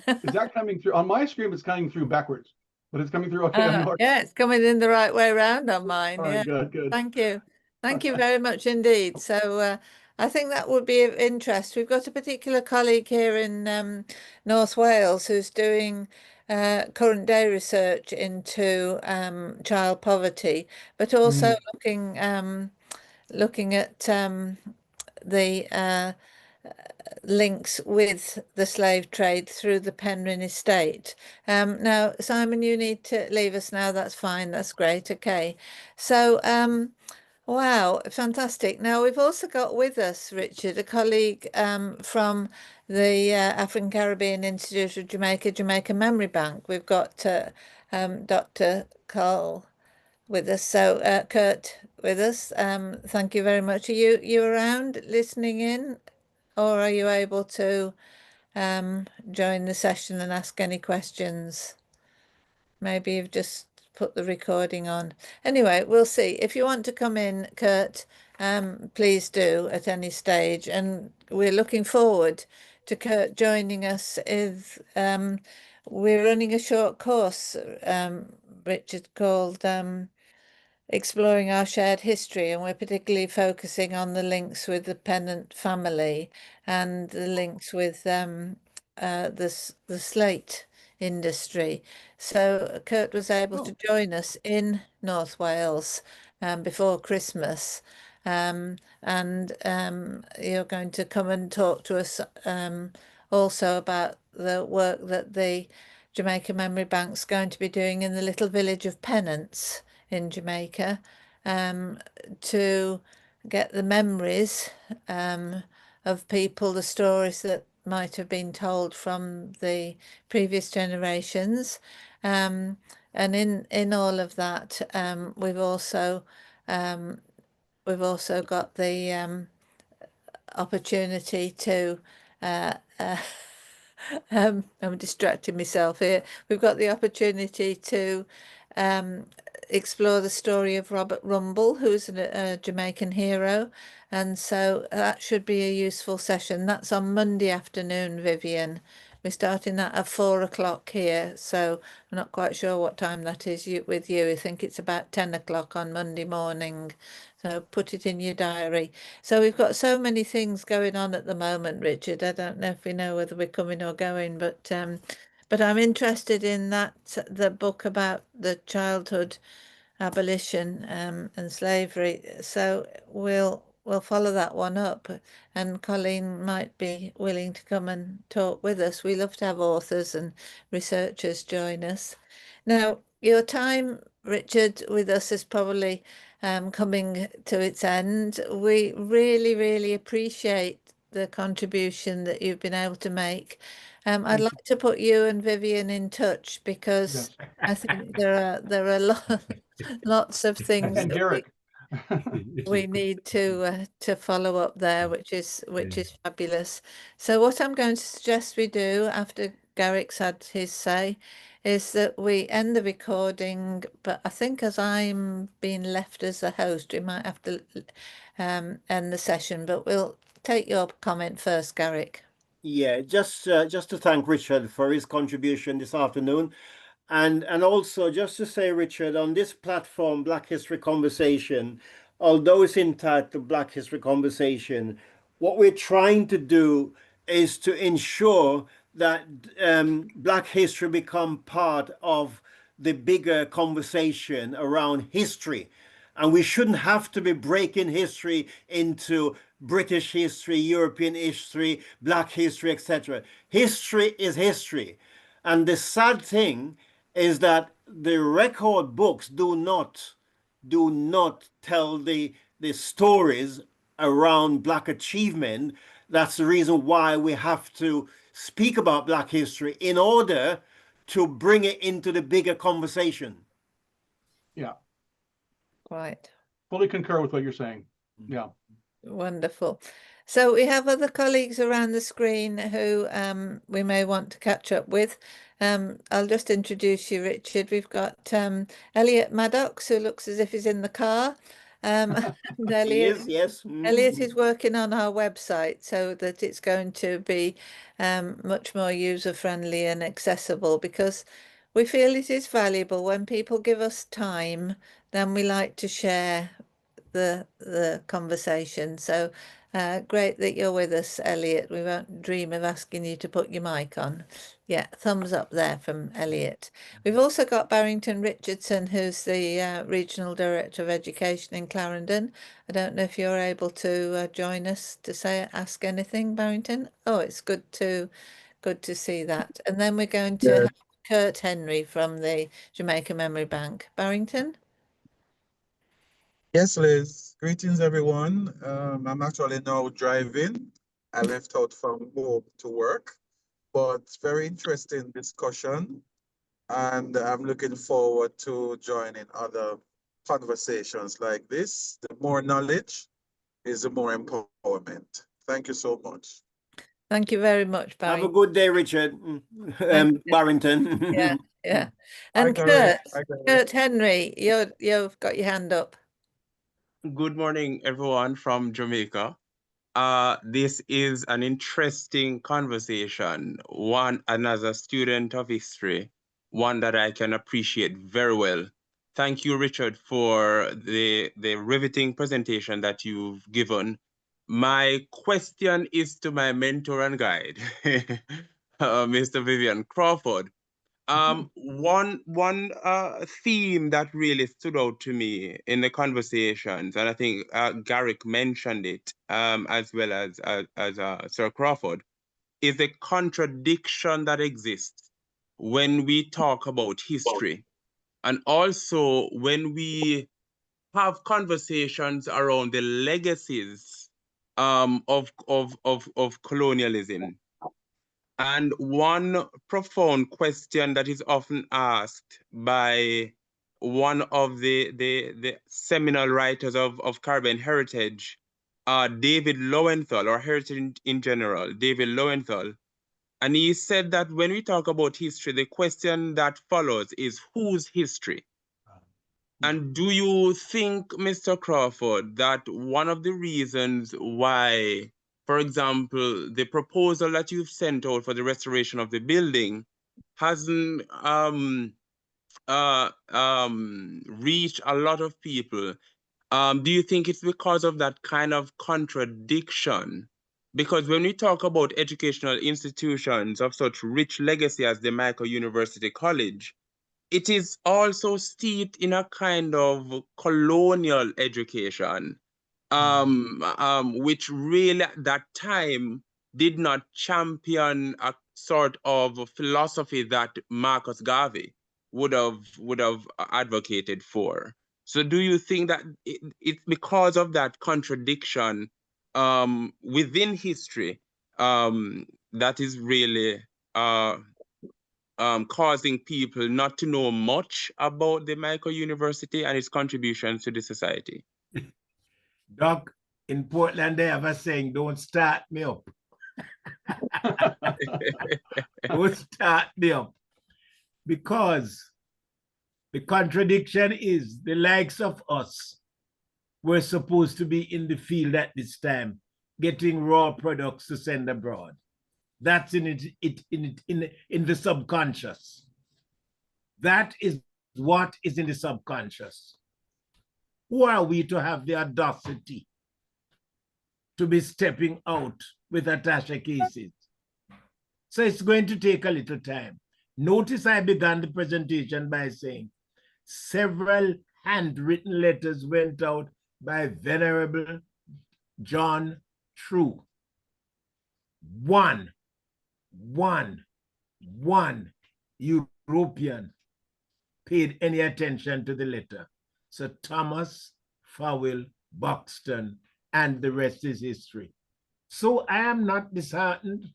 Is that coming through? On my screen, it's coming through backwards, but it's coming through okay on yours. Yeah, it's coming in the right way around on mine. All right, Yeah. good. Thank you. Thank you very much indeed. So I think that would be of interest. We've got a particular colleague here in North Wales who's doing current day research into child poverty, but also looking at the links with the slave trade through the Penryn estate. Now, Simon, you need to leave us now. That's fine. That's great. Okay. So, wow, fantastic. Now, we've also got with us, Richard, a colleague from the African Caribbean Institute of Jamaica Memory Bank. We've got Dr. Carl with us. So, Kurt with us. Thank you very much. Are you around listening in? Or are you able to join the session and ask any questions? Maybe you've just put the recording on. Anyway, we'll see. If you want to come in, Kurt, please do at any stage. And we're looking forward to Kurt joining us. We're running a short course, Richard, called Exploring Our Shared History, and we're particularly focusing on the links with the Pennant family and the links with the slate industry. So Kurt was able to join us in North Wales before Christmas, and you're going to come and talk to us also about the work that the Jamaica Memory Bank's going to be doing in the little village of Pennants in Jamaica, to get the memories of people, the stories that might have been told from the previous generations. And in all of that, we've also got the opportunity to I'm distracting myself here. We've got the opportunity to explore the story of Robert Rumble, who's a Jamaican hero. And so that should be a useful session. That's on Monday afternoon, Vivian. We're starting that at 4 o'clock here. So I'm not quite sure what time that is with you. I think it's about 10 o'clock on Monday morning. So put it in your diary. So we've got so many things going on at the moment, Richard. I don't know if we know whether we're coming or going, but I'm interested in the book about the childhood abolition and slavery. So we'll follow that one up, and Colleen might be willing to come and talk with us. We love to have authors and researchers join us. Now, your time, Richard, with us is probably coming to its end. We really, really appreciate the contribution that you've been able to make. I'd like to put you and Vivian in touch, because I think there are lots of things And that Garrick. we need to follow up there, which is fabulous. So what I'm going to suggest we do after Garrick's had his say is that we end the recording, but I think as I'm being left as the host, we might have to end the session, but we'll take your comment first, Garrick. Yeah, just to thank Richard for his contribution this afternoon. And also just to say, Richard, on this platform, Black History Conversation, although it's entitled Black History Conversation, what we're trying to do is to ensure that Black history become part of the bigger conversation around history. And we shouldn't have to be breaking history into British history, European history, Black history, etc. History is history. And the sad thing is that the record books do not tell the stories around Black achievement. That's the reason why we have to speak about Black history in order to bring it into the bigger conversation. Yeah. Right. Fully concur with what you're saying. Yeah. Wonderful. So we have other colleagues around the screen who we may want to catch up with. I'll just introduce you, Richard. We've got Elliot Maddox, who looks as if he's in the car. And He Elliot, is, yes. Elliot is working on our website so that it's going to be much more user-friendly and accessible, because we feel it is valuable when people give us time, then we like to share the conversation. So great that you're with us, Elliot. We won't dream of asking you to put your mic on. Yeah, thumbs up there from Elliot. We've also got Barrington Richardson, who's the Regional Director of Education in Clarendon. I don't know if you're able to join us to ask anything, Barrington. Oh, it's good to see that. And then we're going to have Kurt Henry from the Jamaica Memory Bank. Barrington? Yes, Liz. Greetings, everyone. I'm actually now driving. I left out from home to work, but very interesting discussion. And I'm looking forward to joining other conversations like this. The more knowledge is the more empowerment. Thank you so much. Thank you very much, Barry. Have a good day, Richard. Barrington. Yeah, yeah. Hi, And Gary. Hi, Gary. Kurt Henry, you've got your hand up. Good morning, everyone from Jamaica. This is an interesting conversation, one, and as a student of history, one that I can appreciate very well. Thank you, Richard, for the riveting presentation that you've given. My question is to my mentor and guide, Mr. Vivian Crawford. One theme that really stood out to me in the conversations, and I think Garrick mentioned it, as well as Sir Crawford, is the contradiction that exists when we talk about history, and also when we have conversations around the legacies of colonialism. And one profound question that is often asked by one of the seminal writers of Caribbean heritage, David Lowenthal, or heritage in general, David Lowenthal. And he said that when we talk about history, the question that follows is whose history? And do you think, Mr. Crawford, that one of the reasons why, for example, the proposal that you've sent out for the restoration of the building hasn't reached a lot of people? Do you think it's because of that kind of contradiction? Because when we talk about educational institutions of such rich legacy as the Michael University College, it is also steeped in a kind of colonial education, which really at that time did not champion a sort of philosophy that Marcus Garvey would have advocated for. So do you think that it's because of that contradiction within history that is really causing people not to know much about the Michael University and its contributions to the society? Doc, in Portland, they have a saying, don't start me up. Don't start me up. Because the contradiction is the likes of us were supposed to be in the field at this time, getting raw products to send abroad. That's in the subconscious. That is what is in the subconscious. Who are we to have the audacity to be stepping out with attaché cases? So it's going to take a little time. Notice I began the presentation by saying several handwritten letters went out by Venerable John True. One European paid any attention to the letter. So Thomas Fowell Buxton, and the rest is history. So I am not disheartened.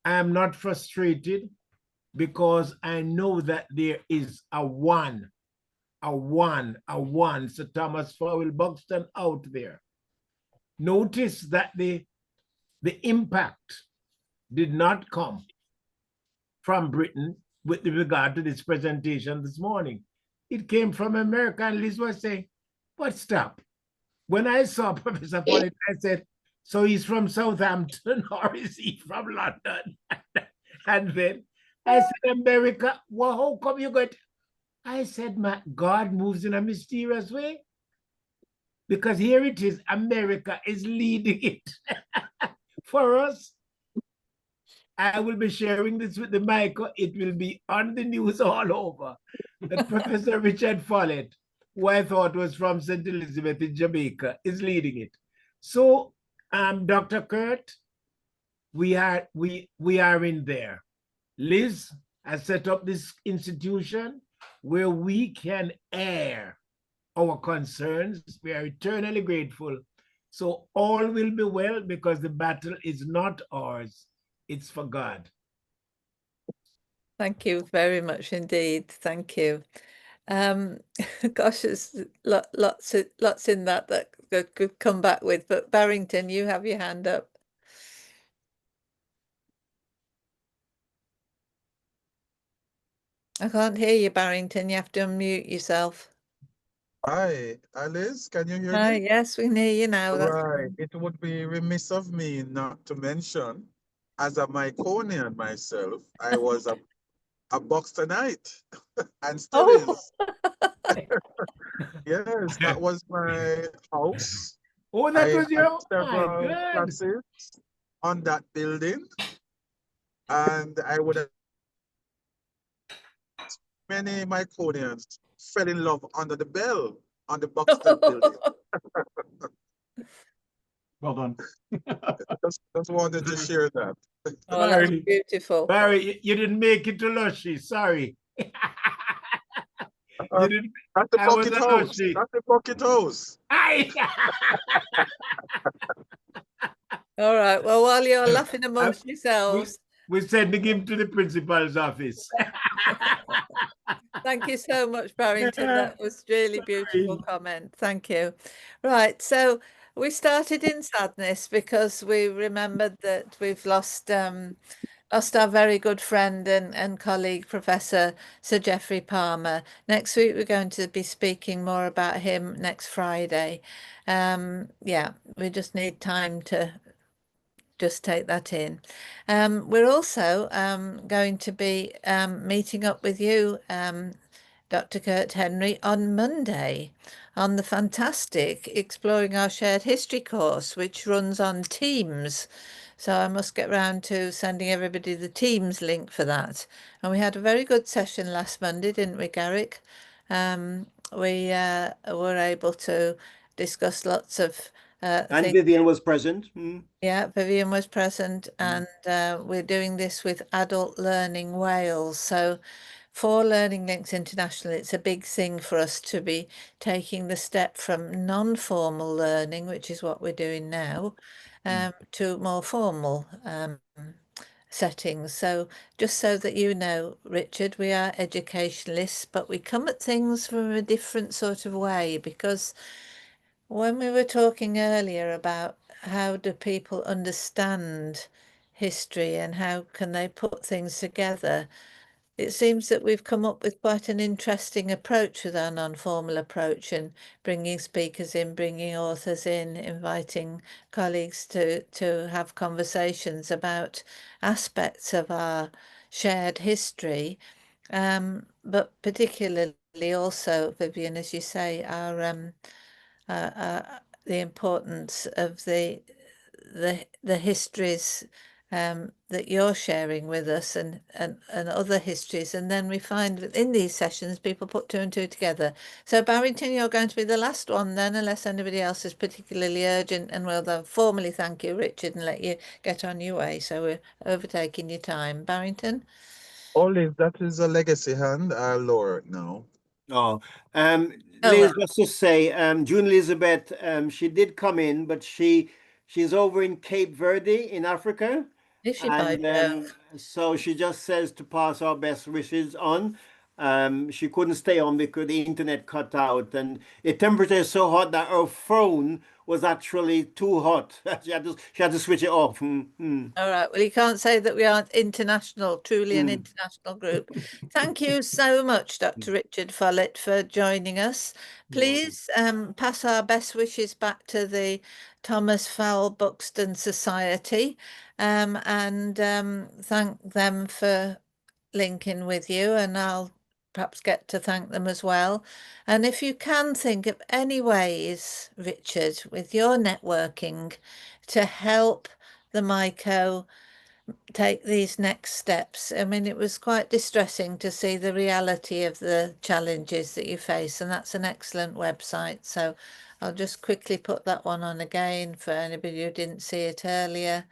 I am not frustrated, because I know that there is a one Sir Thomas Fowell Buxton out there. Notice that the the impact did not come from Britain with regard to this presentation this morning. It came from America, and Liz was saying, but stop. When I saw Professor Follett, I said, so he's from Southampton or is he from London? And then I said, America, well, how come you got? I said, my God moves in a mysterious way. Because here it is, America is leading it for us. I will be sharing this with the Michael. It will be on the news all over that Professor Richard Follett, who I thought was from St. Elizabeth in Jamaica, is leading it. So, Dr. Kurt, we are in there. Liz has set up this institution where we can air our concerns. We are eternally grateful. So all will be well because the battle is not ours. It's for God. Thank you very much indeed. Thank you. Gosh, there's lots in that could come back with. But Barrington, you have your hand up. I can't hear you, Barrington. You have to unmute yourself. Hi, Alice, can you hear Hi, me? yes, we can hear you now. That's Right. fine. It would be remiss of me not to mention, as a Myconian myself, I was a Buxtonite and still Oh. is. Yes, that was my house. Oh, that I was had your, my several God. classes on that building, and I would have many Myconians fell in love under the bell on the Buxton building. Well done. Just wanted to share that. Oh, that's Barry, beautiful. Barry, you didn't make it to Lushy. Sorry. You didn't. That's the I was pocket a house. Lushy. That's the pocket house. Aye. All right. Well, while you're laughing amongst yourselves, We're sending him to the principal's office. thank you so much, Barrington. That was really beautiful Sorry. comment. Thank you. Right. So we started in sadness because we remembered that we've lost our very good friend and colleague, Professor Sir Geoffrey Palmer. Next week, we're going to be speaking more about him next Friday. Yeah, we just need time to just take that in. We're also going to be meeting up with you, Dr. Kurt Henry, on Monday on the fantastic Exploring Our Shared History course, which runs on Teams. So I must get round to sending everybody the Teams link for that. And we had a very good session last Monday, didn't we, Garrick? We were able to discuss lots of And things. Vivian was present. Yeah, Vivian was present, and we're doing this with Adult Learning Wales. So for Learning Links International, it's a big thing for us to be taking the step from non-formal learning, which is what we're doing now, to more formal settings. So just so that you know, Richard, we are educationalists, but we come at things from a different sort of way, because when we were talking earlier about how do people understand history and how can they put things together, it seems that we've come up with quite an interesting approach with our non-formal approach, and bringing speakers in, bringing authors in, inviting colleagues to have conversations about aspects of our shared history, but particularly also, Vivian, as you say, our the importance of the histories that you're sharing with us, and other histories, and then we find that in these sessions people put two and two together. So Barrington, you're going to be the last one then, unless anybody else is particularly urgent, and we'll formally thank you, Richard, and let you get on your way. So we're overtaking your time. Barrington? Only if that is a legacy hand, I'll lower it now. Oh, Liz, just to say, June Elizabeth, she did come in, but she's over in Cape Verde in Africa. Is she, And so she just says to pass our best wishes on. She couldn't stay on because the internet cut out, and the temperature is so hot that her phone was actually too hot. She had to switch it off. All right. Well, you can't say that we aren't international, truly an international group. Thank you so much, Dr. Richard Follett, for joining us. Please pass our best wishes back to the Thomas Fowell Buxton Society and thank them for linking with you, and I'll perhaps get to thank them as well. And if you can think of any ways, Richard, with your networking to help the MICO take these next steps. I mean, it was quite distressing to see the reality of the challenges that you face, and that's an excellent website. So I'll just quickly put that one on again for anybody who didn't see it earlier.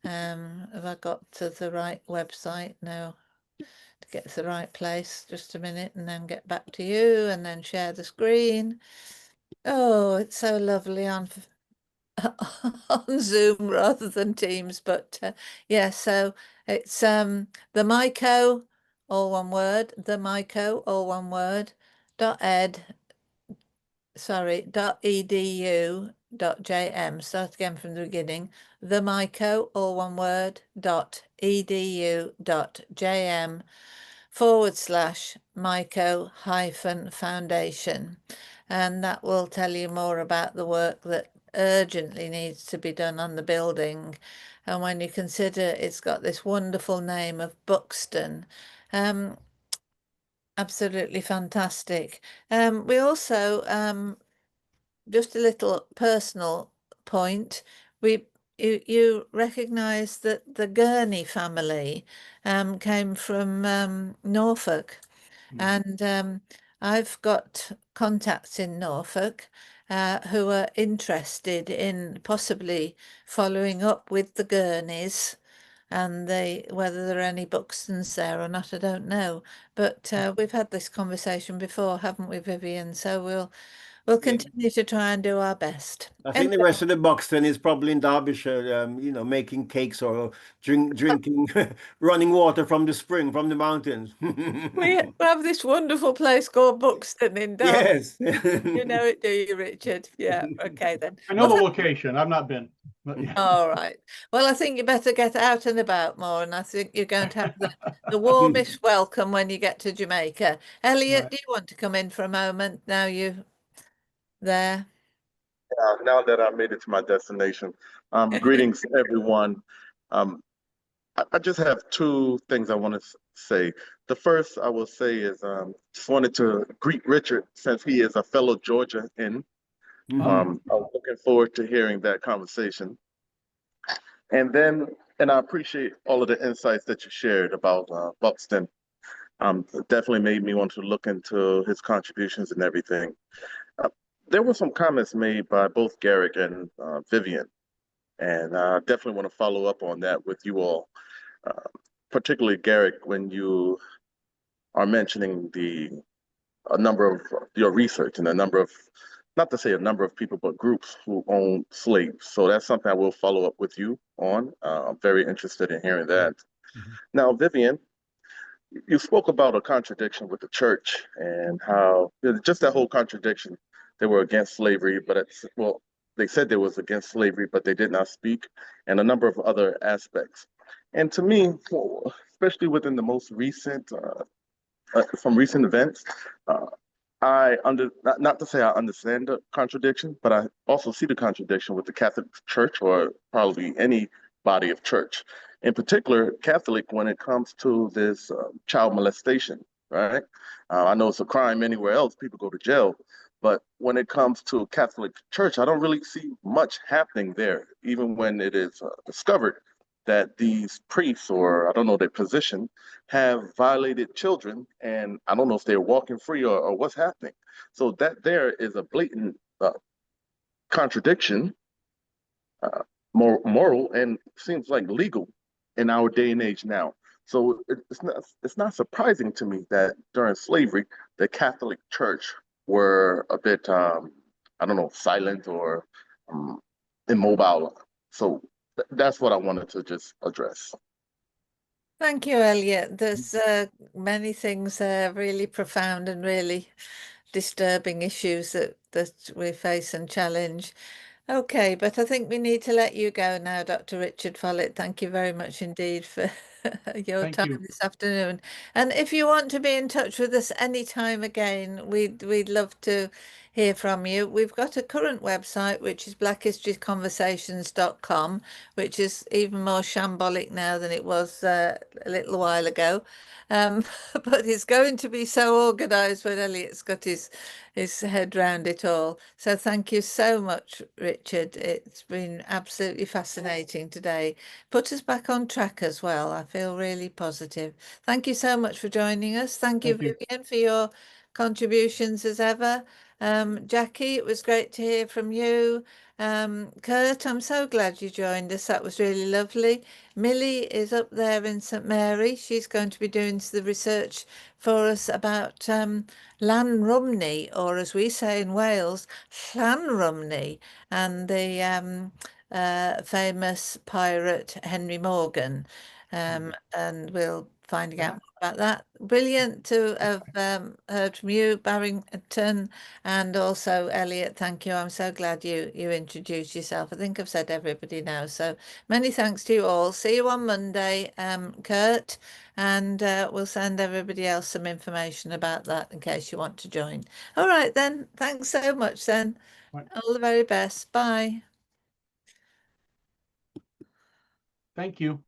Have I got to the right website? No. To get to the right place, just a minute, and then get back to you and then share the screen. Oh, it's so lovely on on Zoom rather than Teams, but yeah, so it's the MICO, all one word, the MICO, all one word, .edu.jm. Start again from the beginning. The MICO, all one word, .edu.jm /MICO-Foundation. And that will tell you more about the work that urgently needs to be done on the building. And when you consider it's got this wonderful name of Buxton, absolutely fantastic. We also, just a little personal point, you recognise that the Gurney family came from Norfolk, and I've got contacts in Norfolk who are interested in possibly following up with the Gurneys, and whether there are any Buxtons there or not, I don't know. But we've had this conversation before, haven't we, Vivian? So we'll continue to try and do our best. I think the rest of the Buxton is probably in Derbyshire, making cakes or drinking running water from the spring, from the mountains. We have this wonderful place called Buxton in Derby. Yes. You know it, do you, Richard? Yeah, okay then. I know the location. I've not been. But yeah. All right. Well, I think you better get out and about more, and I think you're going to have the warmest welcome when you get to Jamaica. Elliot, do you want to come in for a moment now you're there? Now that I made it to my destination, greetings everyone. I just have two things I want to say. The first I will say is just wanted to greet Richard since he is a fellow Georgian. I was looking forward to hearing that conversation. And I appreciate all of the insights that you shared about Buxton. It definitely made me want to look into his contributions and everything. There were some comments made by both Garrick and Vivian, and I definitely want to follow up on that with you all, particularly Garrick, when you are mentioning a number of your research and a number of, not to say a number of people, but groups who own slaves. So that's something I will follow up with you on. I'm very interested in hearing that. Now, Vivian, you spoke about a contradiction with the church and how just that whole contradiction. They were against slavery, but they said they was against slavery, but they did not speak, and a number of other aspects. And to me, especially within the most recent, from recent events, not to say I understand the contradiction, but I also see the contradiction with the Catholic Church, or probably any body of church. In particular, Catholic, when it comes to this child molestation, right? I know it's a crime anywhere else, people go to jail. But when it comes to Catholic Church, I don't really see much happening there, even when it is discovered that these priests, or I don't know their position, have violated children, and I don't know if they're walking free or what's happening. So that there is a blatant contradiction, moral, and seems like legal in our day and age now. So it's not surprising to me that during slavery, the Catholic Church were a bit, I don't know, silent or immobile. So that's what I wanted to just address. Thank you, Elliot. There's many things really profound and really disturbing issues that we face and challenge. Okay, but I think we need to let you go now, Dr. Richard Follett. Thank you very much indeed for your Thank time you. this afternoon. And if you want to be in touch with us anytime again, we'd love to hear from you. We've got a current website, which is blackhistoryconversations.com, which is even more shambolic now than it was a little while ago. But it's going to be so organised when Elliot's got his head round it all. So thank you so much, Richard. It's been absolutely fascinating today. Put us back on track as well. I feel really positive. Thank you so much for joining us. Thank you, Vivian, for your contributions as ever. Jackie, it was great to hear from you. Kurt, I'm so glad you joined us. That was really lovely. Millie is up there in St Mary. She's going to be doing the research for us about Llanrumney, or as we say in Wales, Llanrumney, and the famous pirate Henry Morgan. And we'll find out more about that. Brilliant to have heard from you, Barrington, and also Elliot. Thank you. I'm so glad you introduced yourself. I think I've said everybody now. So many thanks to you all. See you on Monday, Kurt, and we'll send everybody else some information about that in case you want to join. All right then. Thanks so much then. Right. All the very best. Bye. Thank you.